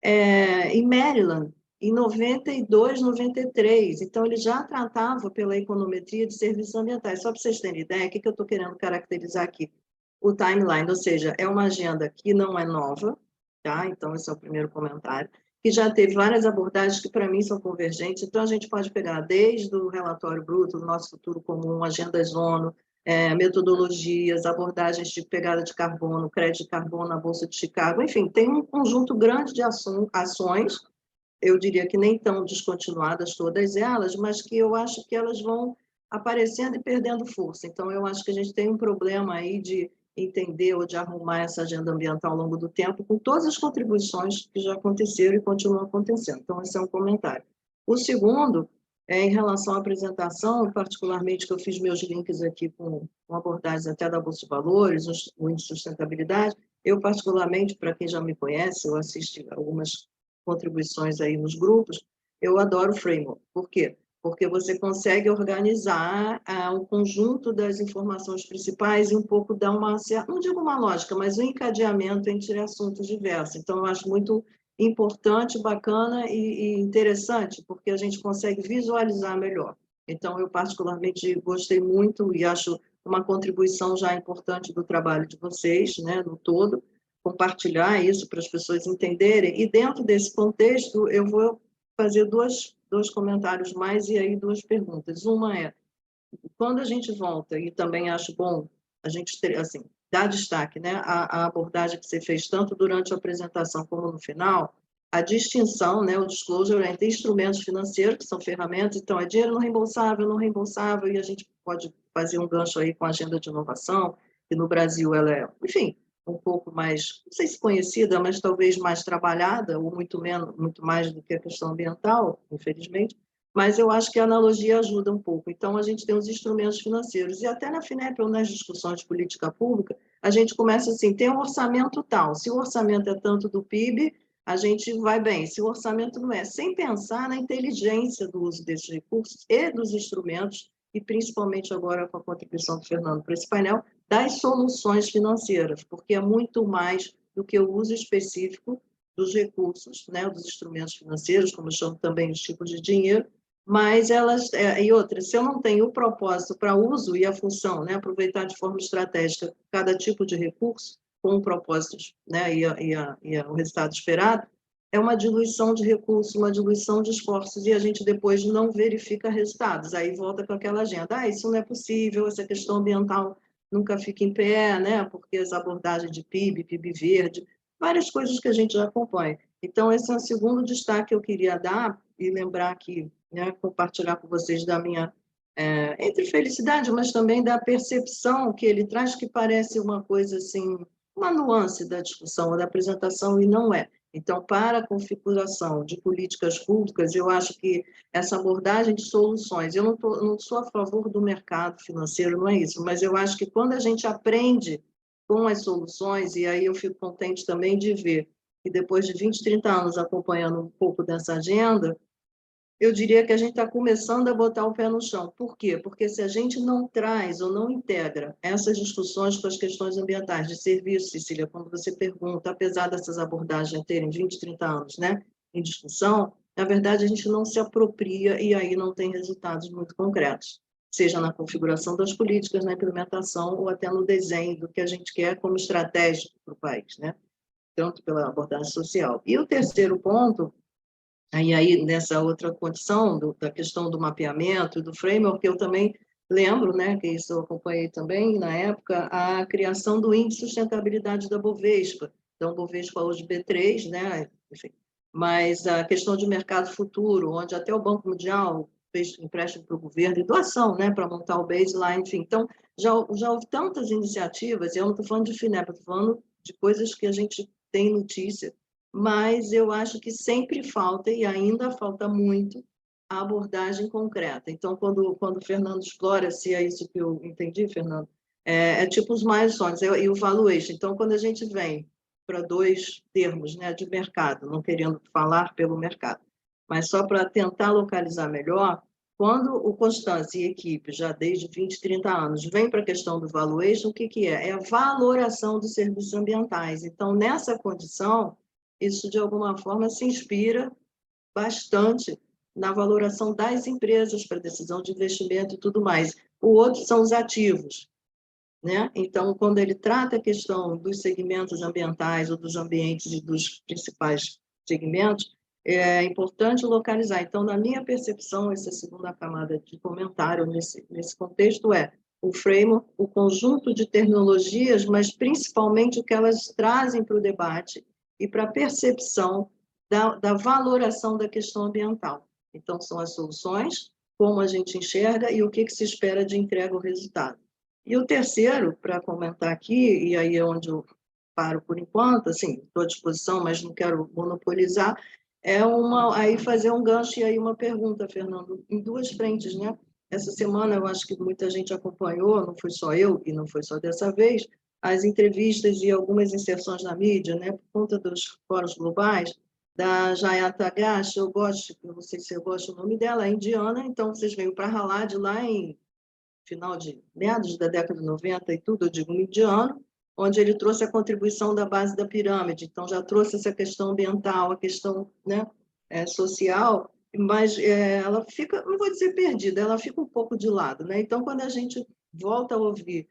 em Maryland, em 92, 93. Então, ele já tratava pela econometria de serviços ambientais. Só para vocês terem ideia, o que eu estou querendo caracterizar aqui? O timeline, ou seja, é uma agenda que não é nova, tá? Então, esse é o primeiro comentário, que já teve várias abordagens que, para mim, são convergentes. Então, a gente pode pegar desde o relatório bruto do nosso futuro comum, agendas ONU, metodologias, abordagens de pegada de carbono, crédito de carbono na Bolsa de Chicago, enfim, tem um conjunto grande de ações, eu diria que nem tão descontinuadas todas elas, mas que eu acho que elas vão aparecendo e perdendo força. Então, eu acho que a gente tem um problema aí de entender ou de arrumar essa agenda ambiental ao longo do tempo, com todas as contribuições que já aconteceram e continuam acontecendo. Então, esse é um comentário. O segundo é em relação à apresentação, particularmente que eu fiz meus links aqui com abordagens até da Bolsa de Valores, o índice de sustentabilidade. Eu, particularmente, para quem já me conhece, eu assisto algumas contribuições aí nos grupos, eu adoro o framework. Por quê? Porque você consegue organizar o conjunto das informações principais e um pouco dar uma, não digo uma lógica, mas um encadeamento entre assuntos diversos. Então, eu acho muito importante, bacana e interessante, porque a gente consegue visualizar melhor. Então, eu particularmente gostei muito e acho uma contribuição já importante do trabalho de vocês, né, no todo, compartilhar isso para as pessoas entenderem. E dentro desse contexto, eu vou fazer dois comentários mais e aí duas perguntas. Uma é, quando a gente volta, e também acho bom a gente ter, assim, dar destaque, né, a abordagem que você fez tanto durante a apresentação como no final, a distinção, né, o disclosure entre instrumentos financeiros, que são ferramentas, então é dinheiro não reembolsável, e a gente pode fazer um gancho aí com a agenda de inovação, que no Brasil ela é, enfim, um pouco mais, não sei se conhecida, mas talvez mais trabalhada, ou muito mais do que a questão ambiental, infelizmente, mas eu acho que a analogia ajuda um pouco. Então, a gente tem os instrumentos financeiros, e até na FINEP ou nas discussões de política pública, a gente começa assim, tem um orçamento tal, se o orçamento é tanto do PIB, a gente vai bem, se o orçamento não é, sem pensar na inteligência do uso desses recursos e dos instrumentos, e principalmente agora com a contribuição do Fernando para esse painel, das soluções financeiras, porque é muito mais do que o uso específico dos recursos, né, dos instrumentos financeiros, como chamam também os tipos de dinheiro, mas elas, e outra, se eu não tenho o propósito para uso e a função, né, aproveitar de forma estratégica cada tipo de recurso, com propósitos, né, e o resultado esperado, é uma diluição de recursos, uma diluição de esforços, e a gente depois não verifica resultados. Aí volta com aquela agenda, isso não é possível, essa questão ambiental nunca fica em pé, né, porque as abordagens de PIB, PIB verde, várias coisas que a gente já acompanha. Então, esse é o segundo destaque que eu queria dar, e lembrar que, né, compartilhar com vocês da minha, entre felicidade, mas também da percepção que ele traz, que parece uma coisa assim, uma nuance da discussão ou da apresentação, e não é. Então, para a configuração de políticas públicas, eu acho que essa abordagem de soluções, eu não sou a favor do mercado financeiro, não é isso, mas eu acho que quando a gente aprende com as soluções, e aí eu fico contente também de ver que depois de 20, 30 anos acompanhando um pouco dessa agenda, eu diria que a gente está começando a botar o pé no chão. Por quê? Porque se a gente não traz ou não integra essas discussões com as questões ambientais de serviço, Cecília, quando você pergunta, apesar dessas abordagens terem 20, 30 anos, né, em discussão, na verdade a gente não se apropria e aí não tem resultados muito concretos, seja na configuração das políticas, na implementação ou até no desenho do que a gente quer como estratégico para o país, né? Tanto pela abordagem social. E o terceiro ponto, aí nessa outra condição da questão do mapeamento e do framework, eu também lembro, né, que isso eu acompanhei também na época, a criação do índice de sustentabilidade da Bovespa. Então, Bovespa hoje B3, né, enfim, mas a questão de mercado futuro, onde até o Banco Mundial fez empréstimo para o governo e doação, né, para montar o baseline, enfim. Então, já houve tantas iniciativas, e eu não estou falando de FINEP, estou falando de coisas que a gente tem notícia, mas eu acho que sempre falta, e ainda falta muito, a abordagem concreta. Então, quando o Fernando explora, se é isso que eu entendi, Fernando, é tipo os milestones e o valuation. Então, quando a gente vem para dois termos, né, de mercado, não querendo falar pelo mercado, mas só para tentar localizar melhor, quando o Constance e a equipe, já desde 20, 30 anos, vem para a questão do valuation, o que é? É a valoração dos serviços ambientais. Então, nessa condição, isso de alguma forma se inspira bastante na valoração das empresas para decisão de investimento e tudo mais. O outro são os ativos, né? Então, quando ele trata a questão dos segmentos ambientais ou dos ambientes e dos principais segmentos, é importante localizar. Então, na minha percepção, essa segunda camada de comentário nesse contexto é o framework, o conjunto de tecnologias, mas principalmente o que elas trazem para o debate e para a percepção da valoração da questão ambiental. Então, são as soluções, como a gente enxerga e o que se espera de entrega ao resultado. E o terceiro, para comentar aqui, e aí é onde eu paro por enquanto, assim, estou à disposição, mas não quero monopolizar, aí fazer um gancho e aí uma pergunta, Fernando, em duas frentes, né? Essa semana eu acho que muita gente acompanhou, não foi só eu, e não foi só dessa vez, as entrevistas e algumas inserções na mídia, né, por conta dos fóruns globais, da Jayata Gash, eu não sei se eu gosto do nome dela, é indiana, então vocês veio para ralar de lá em final de meados da década de 90 e tudo, eu digo indiano, onde ele trouxe a contribuição da base da pirâmide, então já trouxe essa questão ambiental, a questão, né, social, mas ela fica, não vou dizer perdida, ela fica um pouco de lado, né? Então, quando a gente volta a ouvir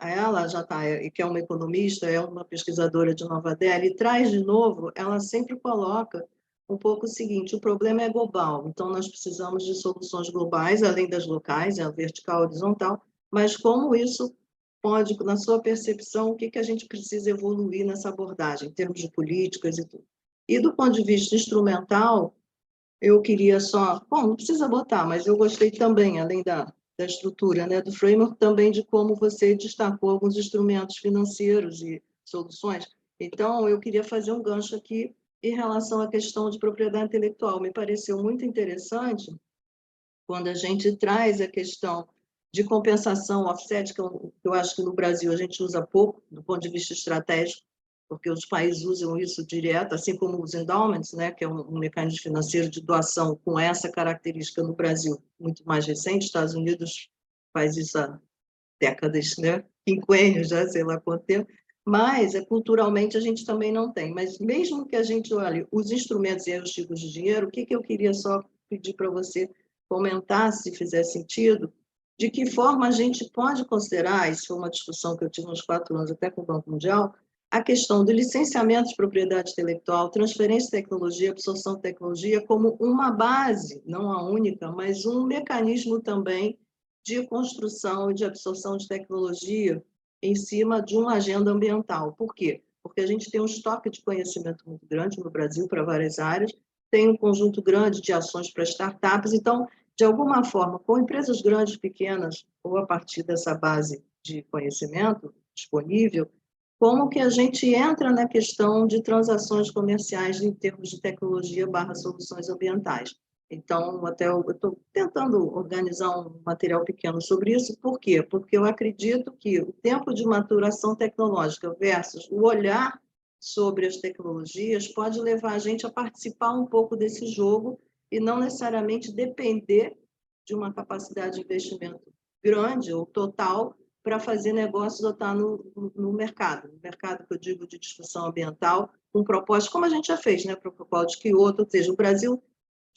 ela, já está, que é uma economista, é uma pesquisadora de Nova Delhi, e traz de novo, ela sempre coloca um pouco o seguinte, o problema é global, então nós precisamos de soluções globais, além das locais, a vertical, a horizontal, mas como isso pode, na sua percepção, o que a gente precisa evoluir nessa abordagem, em termos de políticas e tudo. E do ponto de vista instrumental, eu queria só, bom, não precisa botar, mas eu gostei também, além da estrutura, né, do framework, também de como você destacou alguns instrumentos financeiros e soluções. Então, eu queria fazer um gancho aqui em relação à questão de propriedade intelectual. Me pareceu muito interessante quando a gente traz a questão de compensação, offset, que eu acho que no Brasil a gente usa pouco, do ponto de vista estratégico, porque os países usam isso direto, assim como os endowments, né, que é um mecanismo financeiro de doação com essa característica no Brasil, muito mais recente. Estados Unidos faz isso há décadas, né, quinquênios já, sei lá quanto tempo, mas culturalmente a gente também não tem. Mas mesmo que a gente olhe os instrumentos e os tipos de dinheiro, o que eu queria só pedir para você comentar, se fizer sentido, de que forma a gente pode considerar, isso foi uma discussão que eu tive uns 4 anos até com o Banco Mundial, a questão do licenciamento de propriedade intelectual, transferência de tecnologia, absorção de tecnologia, como uma base, não a única, mas um mecanismo também de construção e de absorção de tecnologia em cima de uma agenda ambiental. Por quê? Porque a gente tem um estoque de conhecimento muito grande no Brasil para várias áreas, tem um conjunto grande de ações para startups, então, de alguma forma, com empresas grandes, pequenas, ou a partir dessa base de conhecimento disponível, como que a gente entra na questão de transações comerciais em termos de tecnologia / soluções ambientais. Então, até eu estou tentando organizar um material pequeno sobre isso. Por quê? Porque eu acredito que o tempo de maturação tecnológica versus o olhar sobre as tecnologias pode levar a gente a participar um pouco desse jogo e não necessariamente depender de uma capacidade de investimento grande ou total para fazer negócios ou estar no mercado que eu digo de discussão ambiental, com propósito, como a gente já fez, né, para o protocolo de Kyoto, ou seja, o Brasil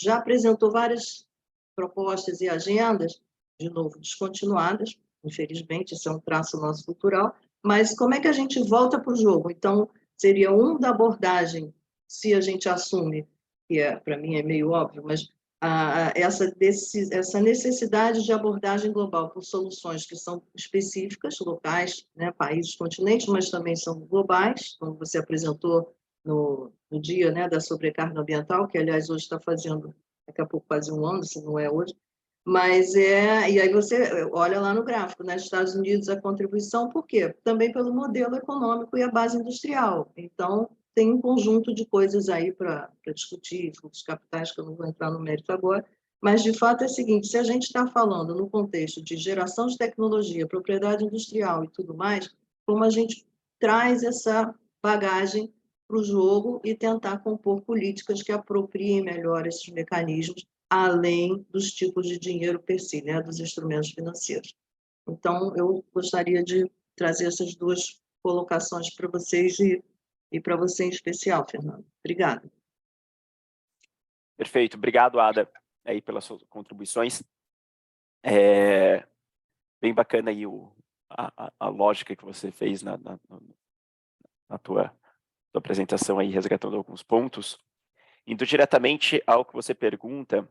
já apresentou várias propostas e agendas, de novo, descontinuadas, infelizmente, isso é um traço nosso cultural, mas como é que a gente volta para o jogo? Então, seria da abordagem, se a gente assume, que para mim é meio óbvio, mas essa necessidade de abordagem global por soluções que são específicas, locais, né, países, continentes, mas também são globais, como você apresentou no dia, né, da sobrecarga ambiental, que, aliás, hoje está fazendo, daqui a pouco quase 1 ano, se não é hoje, mas e aí você olha lá no gráfico, né, Estados Unidos, a contribuição, por quê? Também pelo modelo econômico e a base industrial. Então, tem um conjunto de coisas aí para discutir, fluxos capitais, que eu não vou entrar no mérito agora, mas, de fato, é o seguinte, se a gente está falando no contexto de geração de tecnologia, propriedade industrial e tudo mais, como a gente traz essa bagagem para o jogo e tentar compor políticas que apropriem melhor esses mecanismos, além dos tipos de dinheiro per si, né, dos instrumentos financeiros. Então, eu gostaria de trazer essas 2 colocações para vocês e para você em especial, Fernando. Obrigada. Perfeito, obrigado, Ada, aí pelas suas contribuições. Bem bacana aí a lógica que você fez na tua apresentação aí, resgatando alguns pontos. Indo diretamente ao que você pergunta,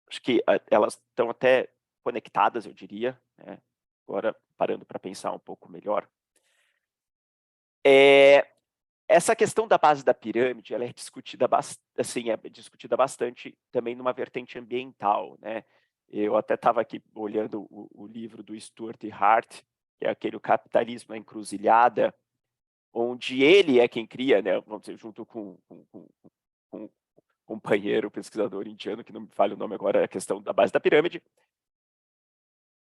acho que elas estão até conectadas, eu diria, né? Agora, parando para pensar um pouco melhor. Essa questão da base da pirâmide, ela é discutida, bastante também numa vertente ambiental, né? Eu até estava aqui olhando o livro do Stuart Hart, que é aquele O Capitalismo na Encruzilhada, onde ele é quem cria, né, vamos dizer, junto com um companheiro pesquisador indiano, que não me falha o nome agora, a questão da base da pirâmide.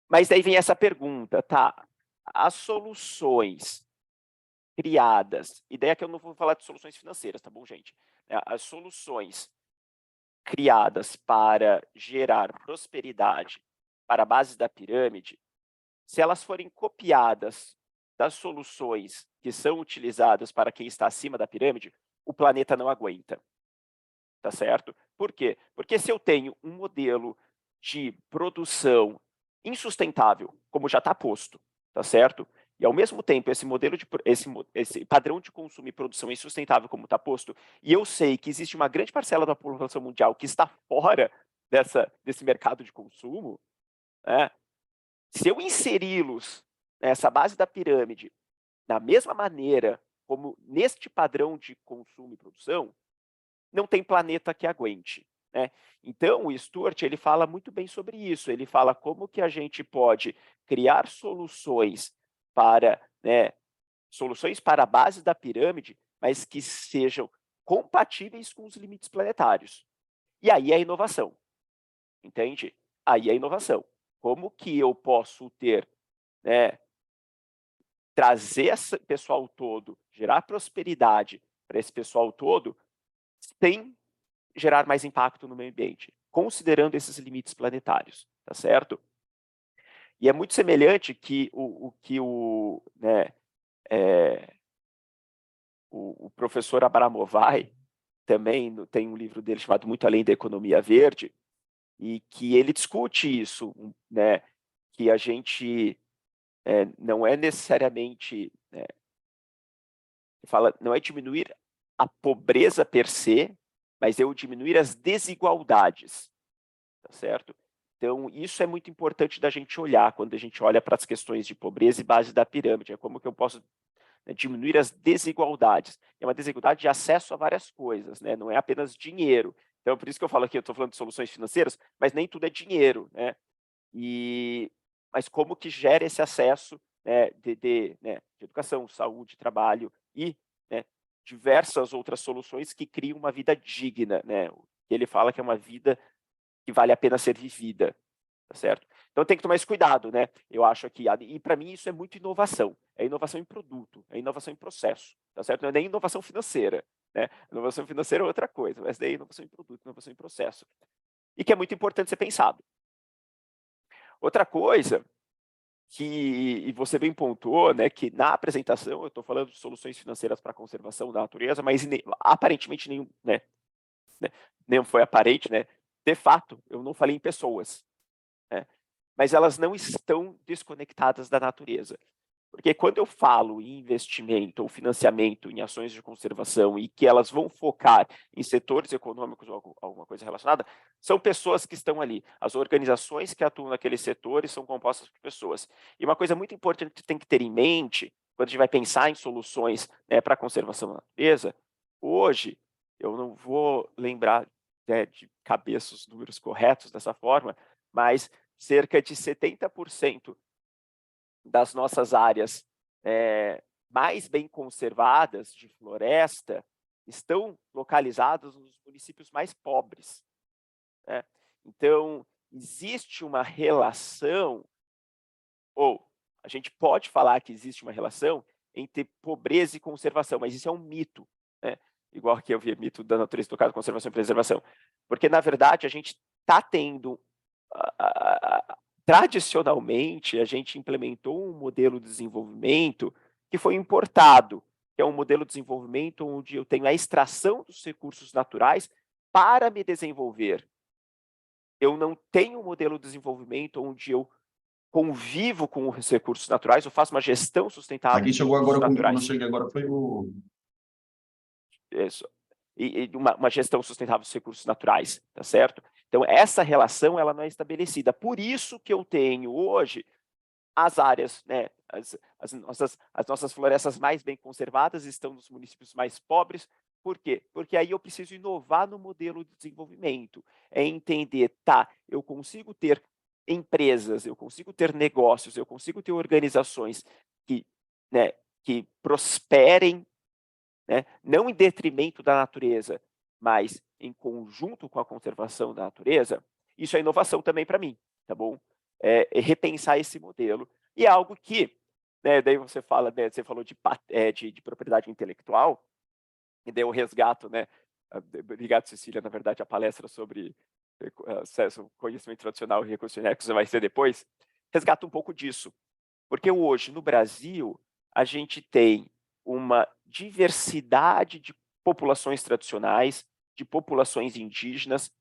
Mas daí vem essa pergunta, tá? As soluções criadas, ideia que eu não vou falar de soluções financeiras, tá bom, gente? As soluções criadas para gerar prosperidade para a base da pirâmide, se elas forem copiadas das soluções que são utilizadas para quem está acima da pirâmide, o planeta não aguenta, tá certo? Por quê? Porque se eu tenho um modelo de produção insustentável, como já está posto, tá certo? E ao mesmo tempo esse padrão de consumo e produção é insustentável, como está posto, e eu sei que existe uma grande parcela da população mundial que está fora desse mercado de consumo, né? Se eu inseri-los nessa base da pirâmide da mesma maneira como neste padrão de consumo e produção, não tem planeta que aguente, né? Então, o Stuart, ele fala muito bem sobre isso. Ele fala como que a gente pode criar soluções para, né, soluções para a base da pirâmide, mas que sejam compatíveis com os limites planetários. E aí é a inovação, entende? Aí é a inovação. Como que eu posso ter, né, trazer esse pessoal todo, gerar prosperidade para esse pessoal todo, sem gerar mais impacto no meio ambiente, considerando esses limites planetários, tá certo? E é muito semelhante que o professor Abramovay também tem um livro dele chamado Muito Além da Economia Verde, e que ele discute isso, né, que a gente não é necessariamente, fala, não é diminuir a pobreza per se, mas eu diminuir as desigualdades, tá certo? Então, isso é muito importante da gente olhar quando a gente olha para as questões de pobreza e base da pirâmide. É como que eu posso, né, diminuir as desigualdades. É uma desigualdade de acesso a várias coisas, né? Não é apenas dinheiro. Então, por isso que eu falo aqui, eu estou falando de soluções financeiras, mas nem tudo é dinheiro, né? Mas como que gera esse acesso, né, de educação, saúde, trabalho e, né, diversas outras soluções que criam uma vida digna, né? Ele fala que é uma vida que vale a pena ser vivida, tá certo? Então tem que tomar esse cuidado, né? Eu acho que, e para mim isso é muito inovação, é inovação em produto, é inovação em processo, tá certo? Não é nem inovação financeira, né? Inovação financeira é outra coisa, mas daí inovação em produto, inovação em processo. E que é muito importante ser pensado. Outra coisa que, e você bem pontuou, né, que na apresentação eu estou falando de soluções financeiras para a conservação da natureza, mas aparentemente nenhum, né, nem foi aparente, né? De fato, eu não falei em pessoas, né? Mas elas não estão desconectadas da natureza. Porque quando eu falo em investimento ou financiamento em ações de conservação e que elas vão focar em setores econômicos ou alguma coisa relacionada, são pessoas que estão ali. As organizações que atuam naqueles setores são compostas por pessoas. E uma coisa muito importante que tem que ter em mente, quando a gente vai pensar em soluções, né, para a conservação da natureza, hoje, eu não vou lembrar, né, de cabeça os números corretos dessa forma, mas cerca de 70% das nossas áreas mais bem conservadas de floresta estão localizadas nos municípios mais pobres, né? Então, existe uma relação, ou a gente pode falar que existe uma relação entre pobreza e conservação, mas isso é um mito, né? Igual que eu vi mito da natureza tocada, conservação e preservação. Porque, na verdade, a gente está tendo tradicionalmente, a gente implementou um modelo de desenvolvimento que foi importado, que é um modelo de desenvolvimento onde eu tenho a extração dos recursos naturais para me desenvolver, eu não tenho um modelo de desenvolvimento onde eu convivo com os recursos naturais, eu faço uma gestão sustentável Aqui dos chegou recursos agora, quando eu naturais. cheguei agora, foi o... Isso. E uma gestão sustentável dos recursos naturais, tá certo? Então, essa relação ela não é estabelecida. Por isso que eu tenho hoje as áreas, né, as nossas florestas mais bem conservadas estão nos municípios mais pobres. Por quê? Porque aí eu preciso inovar no modelo de desenvolvimento. É entender, tá, eu consigo ter empresas, eu consigo ter negócios, eu consigo ter organizações que, né, que prosperem, né, não em detrimento da natureza, mas em conjunto com a conservação da natureza. Isso é inovação também para mim, tá bom? É repensar esse modelo. E é algo que, né, daí você fala, né, você falou de propriedade intelectual, e daí eu resgato, né? Obrigado, Cecília, na verdade, a palestra sobre acesso ao conhecimento tradicional e recursos genéticos vai ser depois. Resgato um pouco disso, porque hoje, no Brasil, a gente tem uma diversidade de populações tradicionais, de populações indígenas,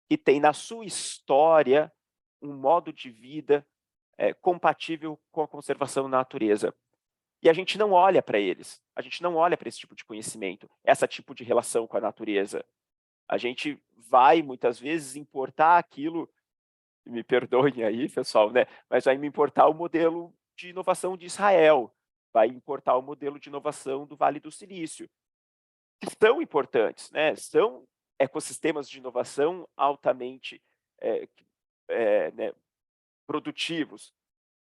que tem na sua história um modo de vida compatível com a conservação da natureza. E a gente não olha para eles, a gente não olha para esse tipo de conhecimento, esse tipo de relação com a natureza. A gente vai, muitas vezes, importar aquilo, me perdoem aí, pessoal, né? Mas vai me importar o modelo de inovação de Israel, vai importar o modelo de inovação do Vale do Silício, que são importantes, né? São ecossistemas de inovação altamente né, produtivos,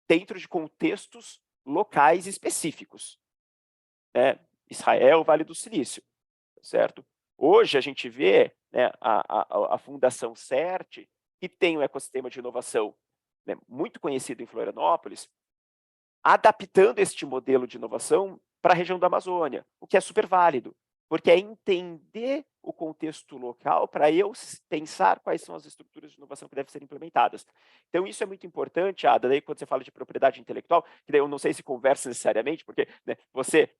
dentro de contextos locais específicos, né? Israel, Vale do Silício, certo? Hoje a gente vê, né, a Fundação CERT, que tem um ecossistema de inovação, né, muito conhecido em Florianópolis, adaptando este modelo de inovação para a região da Amazônia, o que é super válido, porque é entender o contexto local para eu pensar quais são as estruturas de inovação que devem ser implementadas. Então, isso é muito importante, Ada, daí quando você fala de propriedade intelectual, que daí eu não sei se conversa necessariamente, porque, né, você,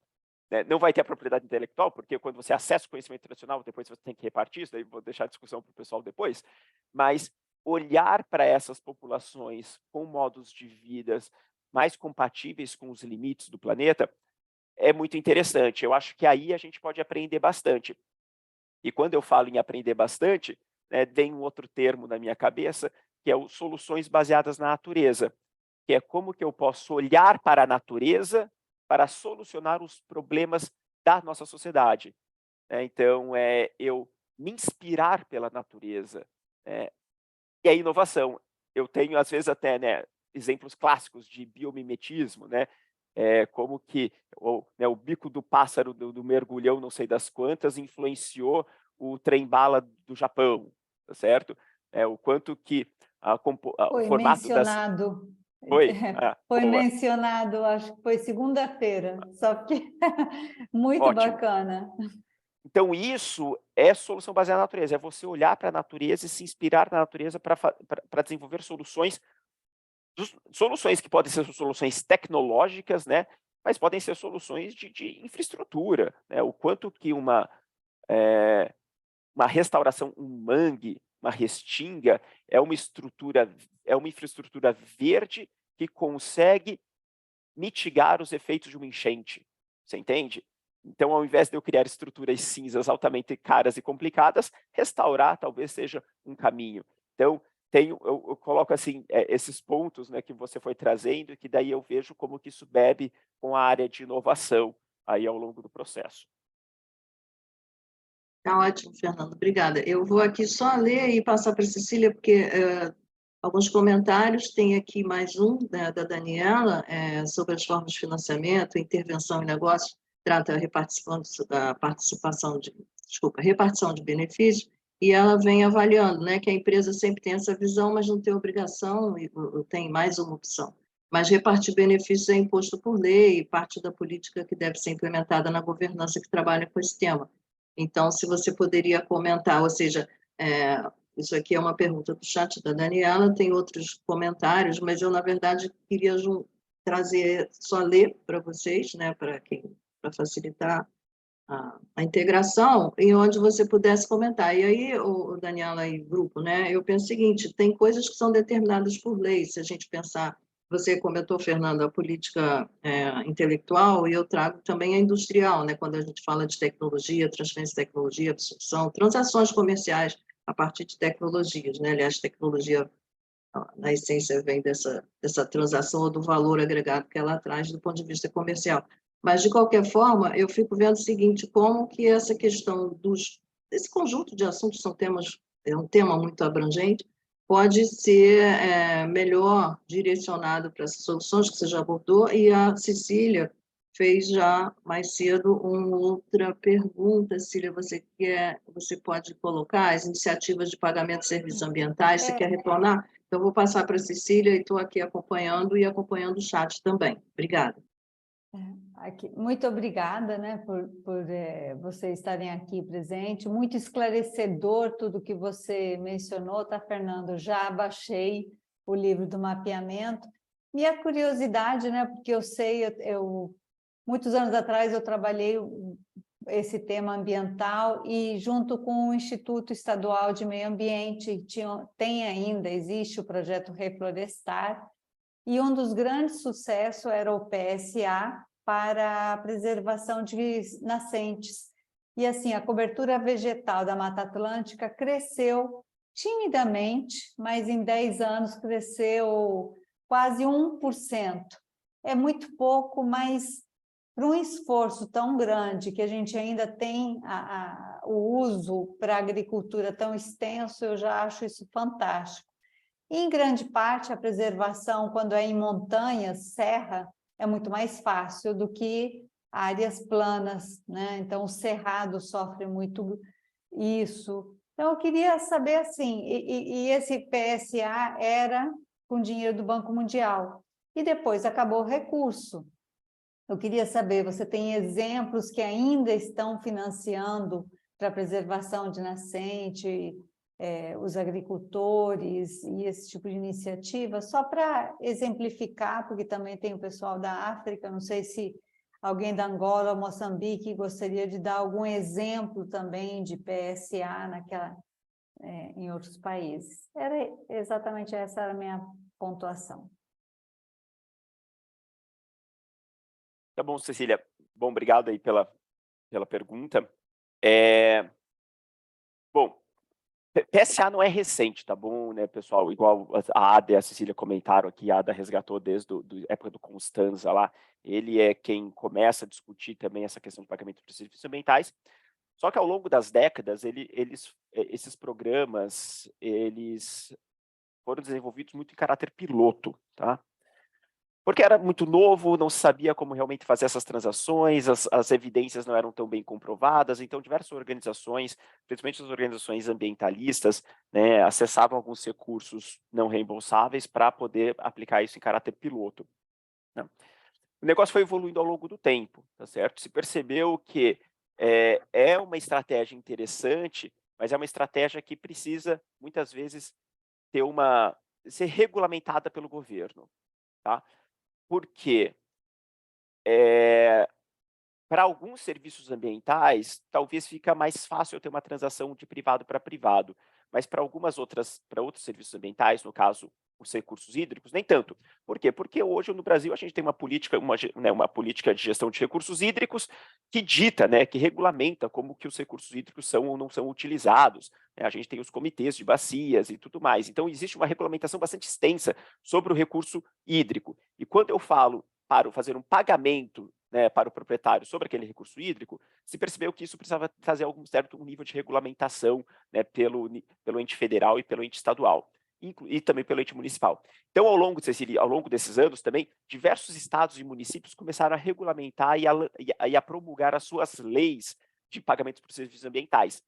né, não vai ter a propriedade intelectual, porque quando você acessa o conhecimento tradicional, depois você tem que repartir isso, daí vou deixar a discussão para o pessoal depois, mas olhar para essas populações com modos de vida mais compatíveis com os limites do planeta é muito interessante. Eu acho que aí a gente pode aprender bastante. E quando eu falo em aprender bastante, né, vem um outro termo na minha cabeça, que é o soluções baseadas na natureza, que é como que eu posso olhar para a natureza para solucionar os problemas da nossa sociedade. Então, eu me inspirar pela natureza. E a inovação. Eu tenho, às vezes, até, né, exemplos clássicos de biomimetismo, né? Como que o bico do pássaro do mergulhão, não sei das quantas, influenciou o trem-bala do Japão, tá certo? O quanto que o Foi formato das... mencionado. Foi? Foi Boa. mencionado, acho que foi segunda-feira, só que muito Ótimo. bacana. Então, isso é solução baseada na natureza, é você olhar para a natureza e se inspirar na natureza para desenvolver soluções que podem ser soluções tecnológicas, né? Mas podem ser soluções de infraestrutura, né? O quanto que uma restauração, um mangue, uma restinga, é uma infraestrutura verde que consegue mitigar os efeitos de uma enchente. Você entende? Então, ao invés de eu criar estruturas cinzas altamente caras e complicadas, restaurar talvez seja um caminho. Então, eu coloco assim, esses pontos, né, que você foi trazendo, que daí eu vejo como que isso bebe com a área de inovação aí ao longo do processo. Tá ótimo, Fernando, obrigada. Eu vou aqui só ler e passar para a Cecília, porque alguns comentários, tem aqui mais um, né, da Daniela, sobre as formas de financiamento, intervenção em negócios, trata a repartição de benefícios, e ela vem avaliando, né, que a empresa sempre tem essa visão, mas não tem obrigação, e tem mais uma opção. Mas repartir benefícios é imposto por lei, parte da política que deve ser implementada na governança que trabalha com esse tema. Então, se você poderia comentar, ou seja, isso aqui é uma pergunta do chat da Daniela, tem outros comentários, mas eu, na verdade, queria trazer, só ler para vocês, né, para facilitar a integração e onde você pudesse comentar. E aí, o Daniela e grupo, né, eu penso o seguinte, tem coisas que são determinadas por lei, se a gente pensar, você comentou, Fernanda, a política intelectual, e eu trago também a industrial, né, quando a gente fala de tecnologia, transferência de tecnologia, absorção, transações comerciais a partir de tecnologias, né, aliás, tecnologia, na essência, vem dessa transação ou do valor agregado que ela traz do ponto de vista comercial. Mas, de qualquer forma, eu fico vendo o seguinte, como que essa questão desse conjunto de assuntos, é um tema muito abrangente, pode ser melhor direcionado para essas soluções que você já abordou, e a Cecília fez já mais cedo uma outra pergunta. Cecília, você pode colocar as iniciativas de pagamento de serviços ambientais, você quer retornar? Então, vou passar para a Cecília e estou aqui acompanhando e acompanhando o chat também. Obrigada. Muito obrigada, né, por vocês estarem aqui presente. Muito esclarecedor tudo que você mencionou, tá, Fernando? Já baixei o livro do mapeamento. E a curiosidade, né, porque eu sei, muitos anos atrás eu trabalhei esse tema ambiental e junto com o Instituto Estadual de Meio Ambiente, existe o projeto Reflorestar, e um dos grandes sucessos era o PSA para a preservação de nascentes. E assim, a cobertura vegetal da Mata Atlântica cresceu timidamente, mas em 10 anos cresceu quase 1%. É muito pouco, mas para um esforço tão grande que a gente ainda tem o uso para a agricultura tão extenso, eu já acho isso fantástico. Em grande parte, a preservação, quando é em montanhas, serra, é muito mais fácil do que áreas planas, né? Então, o cerrado sofre muito isso. Então, eu queria saber, assim, e esse PSA era com dinheiro do Banco Mundial, e depois acabou o recurso. Eu queria saber, você tem exemplos que ainda estão financiando para a preservação de nascente, os agricultores e esse tipo de iniciativa, só para exemplificar, porque também tem o pessoal da África, não sei se alguém da Angola ou Moçambique gostaria de dar algum exemplo também de PSA em outros países. Exatamente essa era a minha pontuação. Tá bom, Cecília. Bom, obrigado aí pela pergunta. Bom, PSA não é recente, tá bom, né, pessoal? Igual a Ada e a Cecília comentaram aqui, a Ada resgatou desde a época do Constanza lá. Ele é quem começa a discutir também essa questão de pagamento de serviços ambientais. Só que ao longo das décadas, esses programas, eles foram desenvolvidos muito em caráter piloto, tá? Porque era muito novo, não se sabia como realmente fazer essas transações, as evidências não eram tão bem comprovadas, então diversas organizações, principalmente as organizações ambientalistas, né, acessavam alguns recursos não reembolsáveis para poder aplicar isso em caráter piloto, né? O negócio foi evoluindo ao longo do tempo, tá certo? Se percebeu que é uma estratégia interessante, mas é uma estratégia que precisa, muitas vezes, ser regulamentada pelo governo, tá? Porque para alguns serviços ambientais, talvez fica mais fácil eu ter uma transação de privado para privado, mas para outros serviços ambientais, no caso, os recursos hídricos, nem tanto. Por quê? Porque hoje no Brasil a gente tem uma política de gestão de recursos hídricos que dita, né, que regulamenta como que os recursos hídricos são ou não são utilizados, né? A gente tem os comitês de bacias e tudo mais. Então, existe uma regulamentação bastante extensa sobre o recurso hídrico. E quando eu falo para fazer um pagamento, né, para o proprietário sobre aquele recurso hídrico, se percebeu que isso precisava trazer algum certo nível de regulamentação, né, pelo ente federal e pelo ente estadual, e também pelo ente municipal. Então, ao longo desses anos também, diversos estados e municípios começaram a regulamentar e a promulgar as suas leis de pagamentos por serviços ambientais.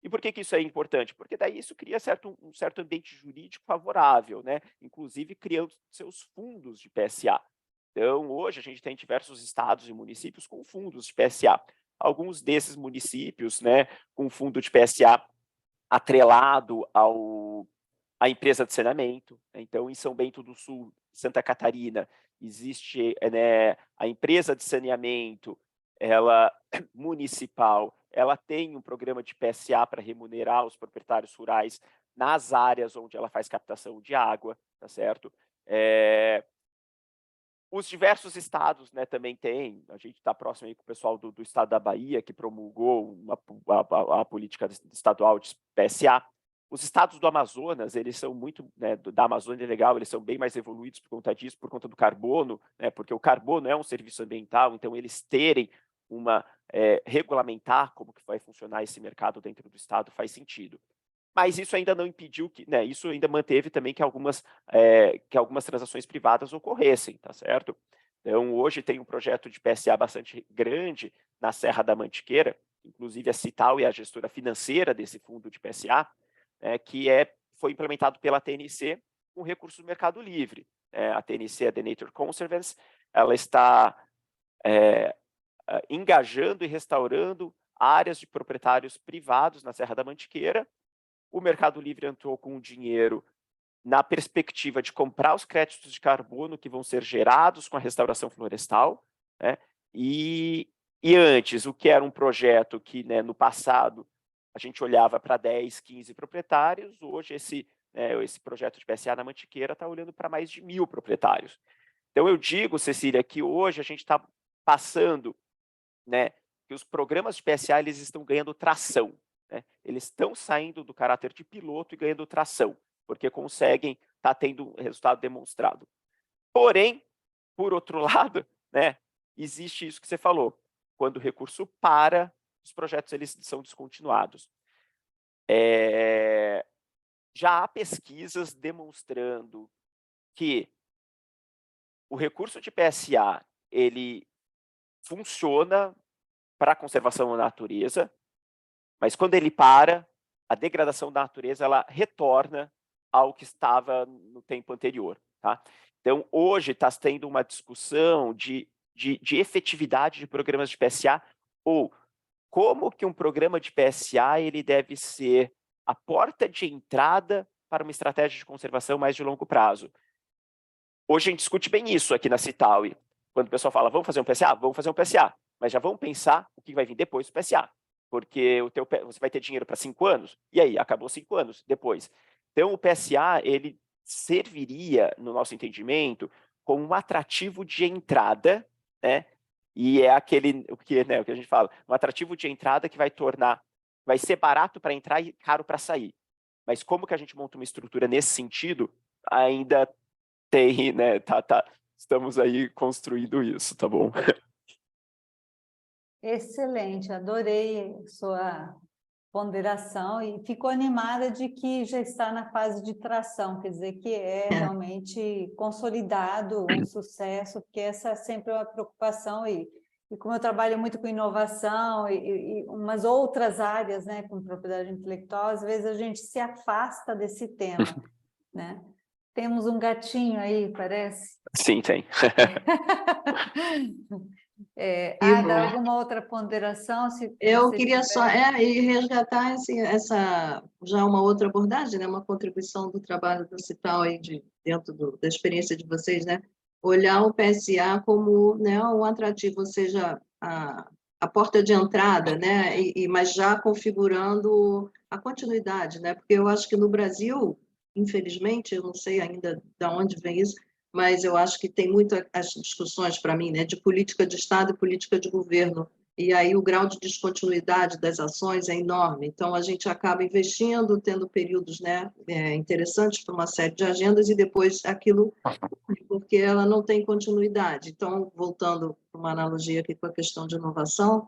E por que isso é importante? Porque daí isso cria um certo ambiente jurídico favorável, né? Inclusive criando seus fundos de PSA. Então, hoje a gente tem diversos estados e municípios com fundos de PSA. Alguns desses municípios, né, com fundo de PSA atrelado à empresa de saneamento. Então, em São Bento do Sul, Santa Catarina, existe, né, a empresa de saneamento ela municipal, ela tem um programa de PSA para remunerar os proprietários rurais nas áreas onde ela faz captação de água, tá certo? Os diversos estados, né, também têm, a gente está próximo aí com o pessoal do estado da Bahia, que promulgou a política estadual de PSA. Os estados do Amazonas, eles são muito, né, da Amazônia Legal, eles são bem mais evoluídos por conta disso, por conta do carbono, né, porque o carbono é um serviço ambiental, então eles terem regulamentar como que vai funcionar esse mercado dentro do estado faz sentido. Mas isso ainda não impediu que, né, isso ainda manteve também que algumas transações privadas ocorressem, tá certo? Então, hoje tem um projeto de PSA bastante grande na Serra da Mantiqueira, inclusive a Cital é a gestora financeira desse fundo de PSA, que foi implementado pela TNC com recursos do Mercado Livre. A TNC, a The Nature Conservancy, ela está engajando e restaurando áreas de proprietários privados na Serra da Mantiqueira. O Mercado Livre entrou com o dinheiro na perspectiva de comprar os créditos de carbono que vão ser gerados com a restauração florestal, né? E antes, o que era um projeto que, né, no passado a gente olhava para 10, 15 proprietários, hoje esse projeto de PSA na Mantiqueira está olhando para mais de 1.000 proprietários. Então eu digo, Cecília, que hoje a gente está passando, né, que os programas de PSA eles estão ganhando tração. Eles estão saindo do caráter de piloto e ganhando tração, porque conseguem estar tendo resultado demonstrado. Porém, por outro lado, né, existe isso que você falou. Quando o recurso para, os projetos eles são descontinuados. Já há pesquisas demonstrando que o recurso de PSA ele funciona para a conservação da natureza, mas quando ele para, a degradação da natureza ela retorna ao que estava no tempo anterior. Tá? Então, hoje está tendo uma discussão de efetividade de programas de PSA, ou como que um programa de PSA ele deve ser a porta de entrada para uma estratégia de conservação mais de longo prazo. Hoje a gente discute bem isso aqui na Cital. Quando o pessoal fala, vamos fazer um PSA? Vamos fazer um PSA. Mas já vamos pensar o que vai vir depois do PSA. Porque você vai ter dinheiro para 5 anos, e aí, acabou 5 anos depois. Então, o PSA, ele serviria, no nosso entendimento, como um atrativo de entrada, né? E é o que a gente fala, um atrativo de entrada que vai ser barato para entrar e caro para sair. Mas como que a gente monta uma estrutura nesse sentido, ainda tem, né? Estamos aí construindo isso, tá bom? Excelente, adorei sua ponderação e fico animada de que já está na fase de tração, quer dizer que é realmente consolidado um sucesso, porque essa é sempre uma preocupação e como eu trabalho muito com inovação e umas outras áreas, né, com propriedade intelectual, às vezes a gente se afasta desse tema, né? Temos um gatinho aí, parece? Sim, tem. Ada, alguma outra ponderação? Eu queria só e resgatar essa já uma outra abordagem, né, uma contribuição do trabalho do Cital aí dentro da experiência de vocês, né, olhar o PSA como, né, um atrativo, ou seja, a porta de entrada, né, mas já configurando a continuidade, né, porque eu acho que no Brasil, infelizmente, eu não sei ainda de onde vem isso, mas eu acho que tem muitas discussões para mim, né, de política de Estado e política de governo. E aí o grau de descontinuidade das ações é enorme. Então, a gente acaba investindo, tendo períodos, né, interessantes para uma série de agendas e depois aquilo, porque ela não tem continuidade. Então, voltando para uma analogia aqui com a questão de inovação,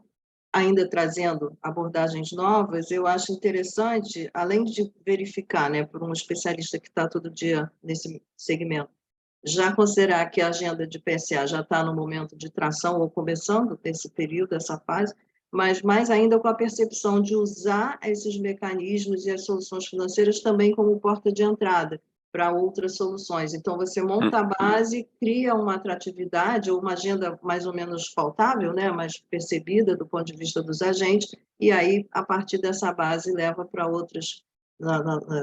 ainda trazendo abordagens novas, eu acho interessante, além de verificar, né, por um especialista que está todo dia nesse segmento, já considerar que a agenda de PSA já está no momento de tração ou começando esse período, essa fase, mas mais ainda com a percepção de usar esses mecanismos e as soluções financeiras também como porta de entrada para outras soluções. Então, você monta a base, cria uma atratividade ou uma agenda mais ou menos pautável, né, mais percebida do ponto de vista dos agentes, e aí, a partir dessa base, leva para outras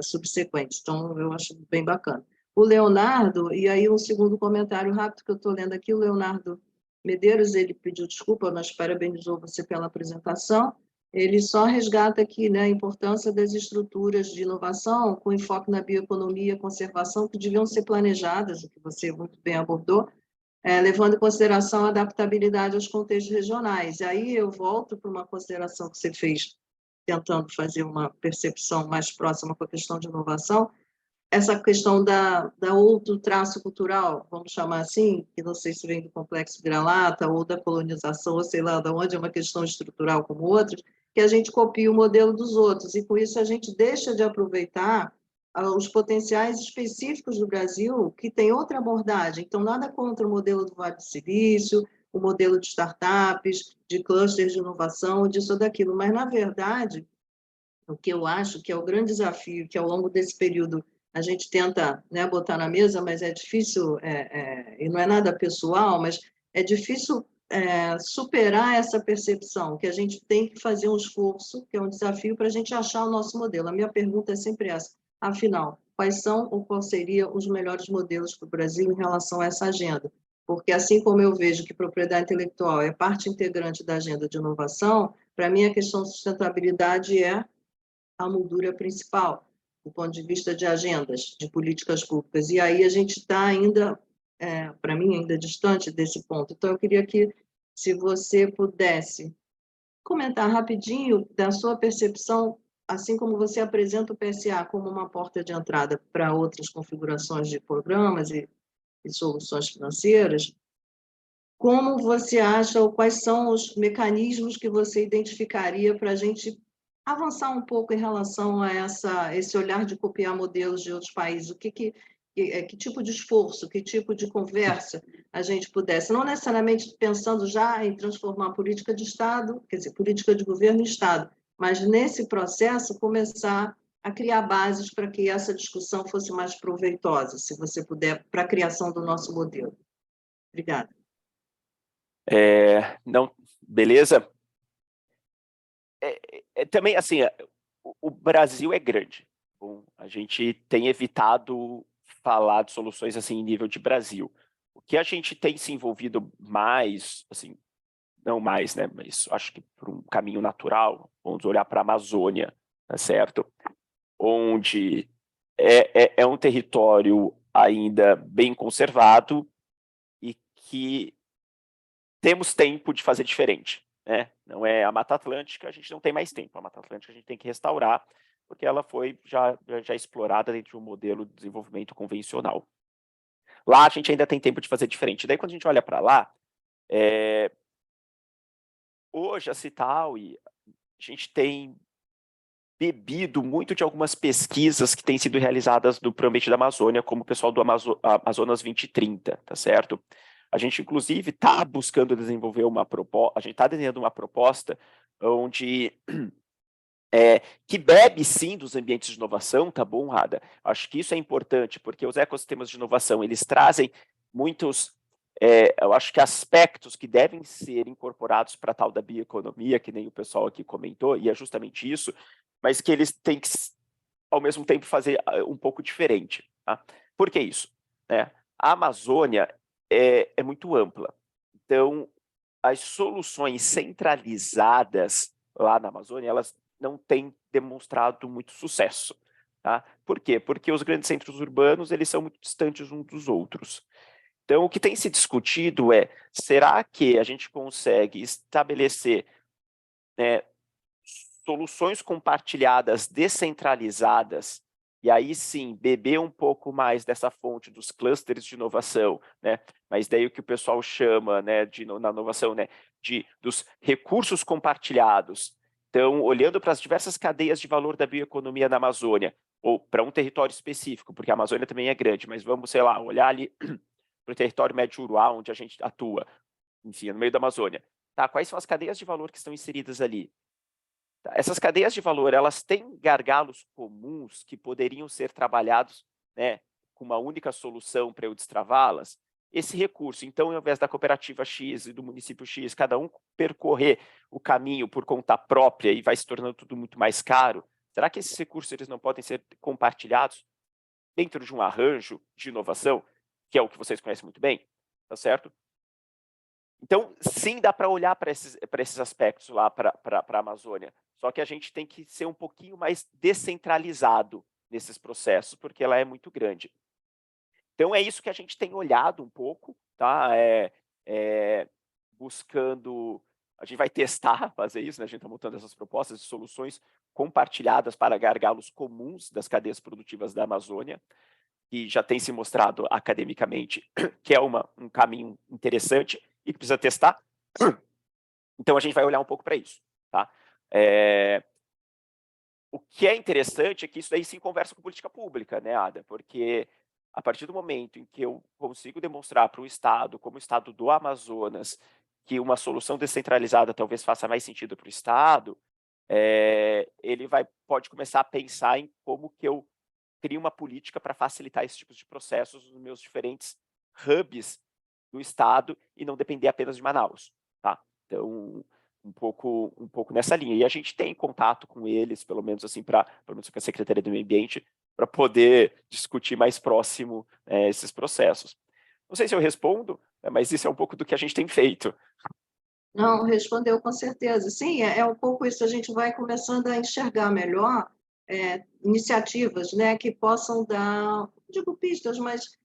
subsequentes. Então, eu acho bem bacana. O Leonardo, e aí um segundo comentário rápido que eu estou lendo aqui, o Leonardo Medeiros, ele pediu desculpa, mas parabenizou você pela apresentação. Ele só resgata aqui, né, a importância das estruturas de inovação com enfoque na bioeconomia e conservação, que deviam ser planejadas, o que você muito bem abordou, levando em consideração a adaptabilidade aos contextos regionais. E aí eu volto para uma consideração que você fez, tentando fazer uma percepção mais próxima com a questão de inovação, essa questão da outro traço cultural, vamos chamar assim, que não sei se vem do complexo vira-lata ou da colonização, ou sei lá de onde, é uma questão estrutural como outras, que a gente copia o modelo dos outros, e com isso a gente deixa de aproveitar os potenciais específicos do Brasil, que tem outra abordagem. Então, nada contra o modelo do Vale do Silício, o modelo de startups, de clusters de inovação, disso ou daquilo, mas, na verdade, o que eu acho que é o grande desafio, que ao longo desse período a gente tenta, né, botar na mesa, mas é difícil, e não é nada pessoal, mas é difícil superar essa percepção, que a gente tem que fazer um esforço, que é um desafio, para a gente achar o nosso modelo. A minha pergunta é sempre essa, afinal, quais são ou quais seriam os melhores modelos para o Brasil em relação a essa agenda? Porque assim como eu vejo que propriedade intelectual é parte integrante da agenda de inovação, para mim a questão de sustentabilidade é a moldura principal, do ponto de vista de agendas, de políticas públicas. E aí a gente está ainda, para mim, ainda distante desse ponto. Então, eu queria que, se você pudesse comentar rapidinho da sua percepção, assim como você apresenta o PSA como uma porta de entrada para outras configurações de programas e soluções financeiras, como você acha, ou quais são os mecanismos que você identificaria para a gente avançar um pouco em relação a esse olhar de copiar modelos de outros países? O que tipo de esforço, que tipo de conversa a gente pudesse, não necessariamente pensando já em transformar a política de Estado, quer dizer, política de governo em Estado, mas nesse processo começar a criar bases para que essa discussão fosse mais proveitosa, se você puder, para a criação do nosso modelo. Obrigada. Não, beleza? Também, assim, o Brasil é grande. Bom, a gente tem evitado falar de soluções assim em nível de Brasil. O que a gente tem se envolvido mais, assim, não mais, né, mas acho que por um caminho natural, vamos olhar para a Amazônia, tá certo? Onde é um território ainda bem conservado e que temos tempo de fazer diferente, né? Não é a Mata Atlântica, a gente não tem mais tempo. A Mata Atlântica a gente tem que restaurar, porque ela foi já explorada dentro de um modelo de desenvolvimento convencional. Lá a gente ainda tem tempo de fazer diferente. Daí quando a gente olha para lá, hoje a Citaui, a gente tem bebido muito de algumas pesquisas que têm sido realizadas do Proambiente da Amazônia, como o pessoal do Amazonas 2030, tá certo? A gente, inclusive, está buscando desenvolver uma proposta, a gente está desenhando uma proposta onde que bebe, sim, dos ambientes de inovação, tá bom, Rada? Acho que isso é importante, porque os ecossistemas de inovação, eles trazem muitos, eu acho que aspectos que devem ser incorporados para a tal da bioeconomia, que nem o pessoal aqui comentou, e é justamente isso, mas que eles têm que, ao mesmo tempo, fazer um pouco diferente. Tá? Por que isso? A Amazônia é muito ampla. Então, as soluções centralizadas lá na Amazônia, elas não têm demonstrado muito sucesso. Tá? Por quê? Porque os grandes centros urbanos, eles são muito distantes uns dos outros. Então, o que tem se discutido será que a gente consegue estabelecer soluções compartilhadas descentralizadas, e aí sim, beber um pouco mais dessa fonte dos clusters de inovação, mas daí o que o pessoal chama na inovação, dos recursos compartilhados. Então, olhando para as diversas cadeias de valor da bioeconomia na Amazônia, ou para um território específico, porque a Amazônia também é grande, mas vamos, sei lá, olhar ali para o território médio Uruá, onde a gente atua, enfim, no meio da Amazônia. Tá, quais são as cadeias de valor que estão inseridas ali? Essas cadeias de valor, elas têm gargalos comuns que poderiam ser trabalhados com uma única solução para eu destravá-las? Esse recurso, então, ao invés da cooperativa X e do município X, cada um percorrer o caminho por conta própria e vai se tornando tudo muito mais caro, será que esses recursos eles não podem ser compartilhados dentro de um arranjo de inovação, que é o que vocês conhecem muito bem? Tá certo? Então, sim, dá para olhar para esses aspectos lá para a Amazônia, só que a gente tem que ser um pouquinho mais descentralizado nesses processos, porque ela é muito grande. Então, é isso que a gente tem olhado um pouco, tá? Buscando. A gente vai testar fazer isso, né? A gente está montando essas propostas de soluções compartilhadas para gargalos comuns das cadeias produtivas da Amazônia, que já tem se mostrado academicamente que é um caminho interessante e que precisa testar. Então, a gente vai olhar um pouco para isso, tá? O que é interessante é que isso daí sim conversa com política pública, né, Ada? Porque a partir do momento em que eu consigo demonstrar para o Estado, como o Estado do Amazonas, que uma solução descentralizada talvez faça mais sentido para o Estado, ele pode começar a pensar em como que eu crio uma política para facilitar esse tipo de processos nos meus diferentes hubs do Estado e não depender apenas de Manaus, tá? Então, um pouco nessa linha. E a gente tem contato com eles, pelo menos assim, pelo menos com a Secretaria do Meio Ambiente, para poder discutir mais próximo esses processos. Não sei se eu respondo, mas isso é um pouco do que a gente tem feito. Não, respondeu com certeza. Sim, é um pouco isso. A gente vai começando a enxergar melhor iniciativas, né, que possam dar, não digo pistas, mas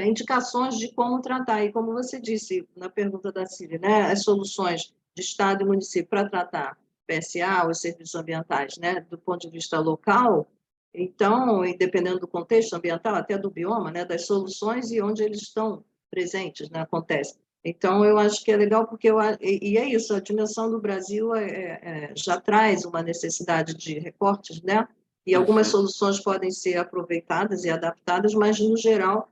indicações de como tratar. E como você disse na pergunta da Cília, né, as soluções de Estado e município para tratar PSA, os serviços ambientais, né, do ponto de vista local. Então, e dependendo do contexto ambiental, até do bioma, né, das soluções e onde eles estão presentes, né, acontece. Então, eu acho que é legal porque e é isso, a dimensão do Brasil já traz uma necessidade de recortes, né? E algumas soluções podem ser aproveitadas e adaptadas, mas, no geral,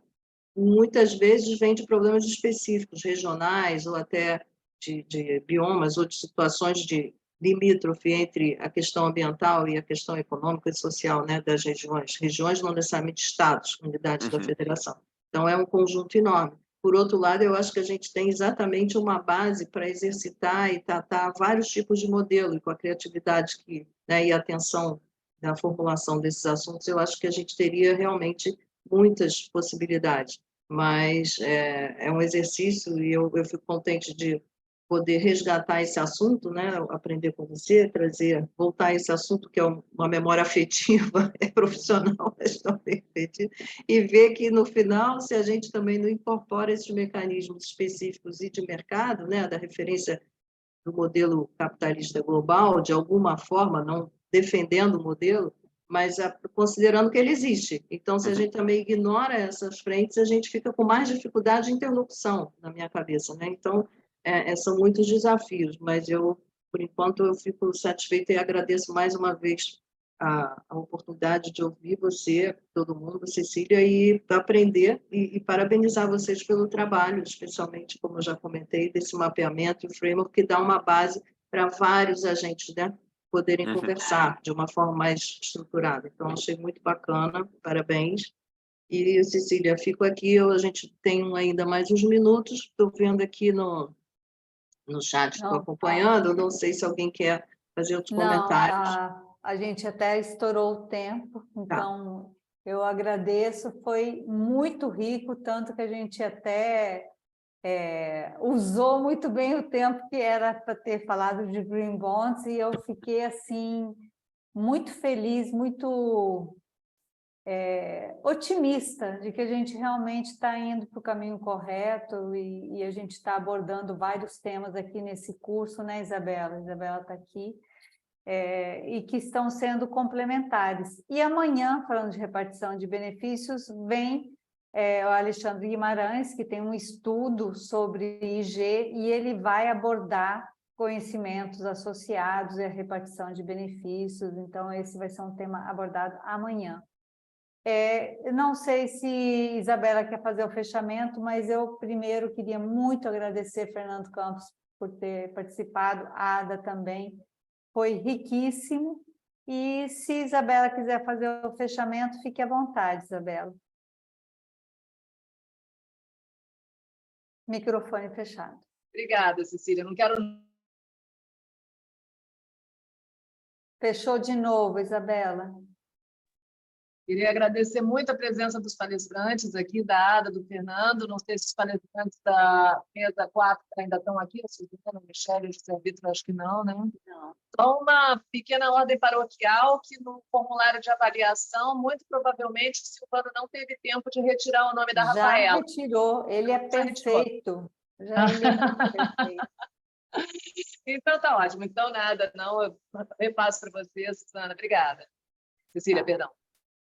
muitas vezes vem de problemas específicos, regionais, ou até de biomas, ou de situações de limítrofe entre a questão ambiental e a questão econômica e social, né, das regiões. Regiões não necessariamente estados, unidades da federação. Então, é um conjunto enorme. Por outro lado, eu acho que a gente tem exatamente uma base para exercitar e tratar vários tipos de modelo, e com a criatividade e a atenção da formulação desses assuntos, eu acho que a gente teria realmente muitas possibilidades. Mas é um exercício e eu fico contente de poder resgatar esse assunto, né? Aprender com você, voltar a esse assunto que é uma memória afetiva, profissional, mas também afetiva, e ver que, no final, se a gente também não incorpora esses mecanismos específicos e de mercado, né? Da referência do modelo capitalista global, de alguma forma, não defendendo o modelo, mas considerando que ele existe. Então, se a gente também ignora essas frentes, a gente fica com mais dificuldade de interlocução, na minha cabeça, né? Então, são muitos desafios, mas por enquanto, eu fico satisfeita e agradeço mais uma vez a oportunidade de ouvir você, todo mundo, Cecília, e aprender e parabenizar vocês pelo trabalho, especialmente, como eu já comentei, desse mapeamento e framework que dá uma base para vários agentes, né, poderem conversar de uma forma mais estruturada. Então, achei muito bacana, parabéns. E, Cecília, fico aqui, a gente tem ainda mais uns minutos, estou vendo aqui no chat, estou acompanhando, não sei se alguém quer fazer outros comentários. A gente até estourou o tempo, então eu agradeço, foi muito rico, tanto que a gente até usou muito bem o tempo que era para ter falado de Green Bonds, e eu fiquei assim muito feliz, muito otimista de que a gente realmente está indo para o caminho correto e a gente está abordando vários temas aqui nesse curso, né, Isabela? Isabela está aqui. E que estão sendo complementares. E amanhã, falando de repartição de benefícios, vem o Alexandre Guimarães, que tem um estudo sobre IG, e ele vai abordar conhecimentos associados à repartição de benefícios. Então, esse vai ser um tema abordado amanhã. Não sei se Isabela quer fazer o fechamento, mas eu primeiro queria muito agradecer Fernando Campos por ter participado, a Ada também. Foi riquíssimo. E se Isabela quiser fazer o fechamento, fique à vontade, Isabela. Microfone fechado. Obrigada, Cecília. Não quero... Fechou de novo, Isabela. Queria agradecer muito a presença dos palestrantes aqui, da Ada, do Fernando. Não sei se os palestrantes da mesa 4 ainda estão aqui, a Suzana, o Michele, o José Vitor, acho que não, né? Não. Só uma pequena ordem paroquial que no formulário de avaliação, muito provavelmente, o Silvano não teve tempo de retirar o nome da Já Rafaela. retirou, ele é Já retirou. perfeito. Já ele é muito perfeito. Então tá ótimo. Então nada, não, eu repasso para você, Suzana. Obrigada. Cecília, perdão.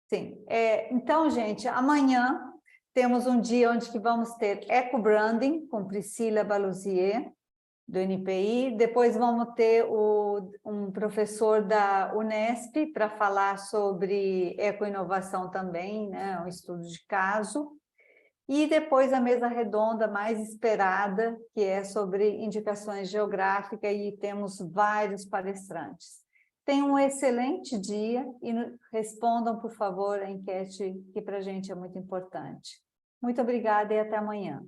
Sim. Então, gente, amanhã temos um dia onde que vamos ter eco-branding com Priscila Baluzier, do NPI. Depois vamos ter um professor da Unesp para falar sobre eco-inovação também, né? Um estudo de caso. E depois a mesa redonda mais esperada, que é sobre indicações geográficas, e temos vários palestrantes. Tenham um excelente dia e respondam, por favor, a enquete, que para a gente é muito importante. Muito obrigada e até amanhã.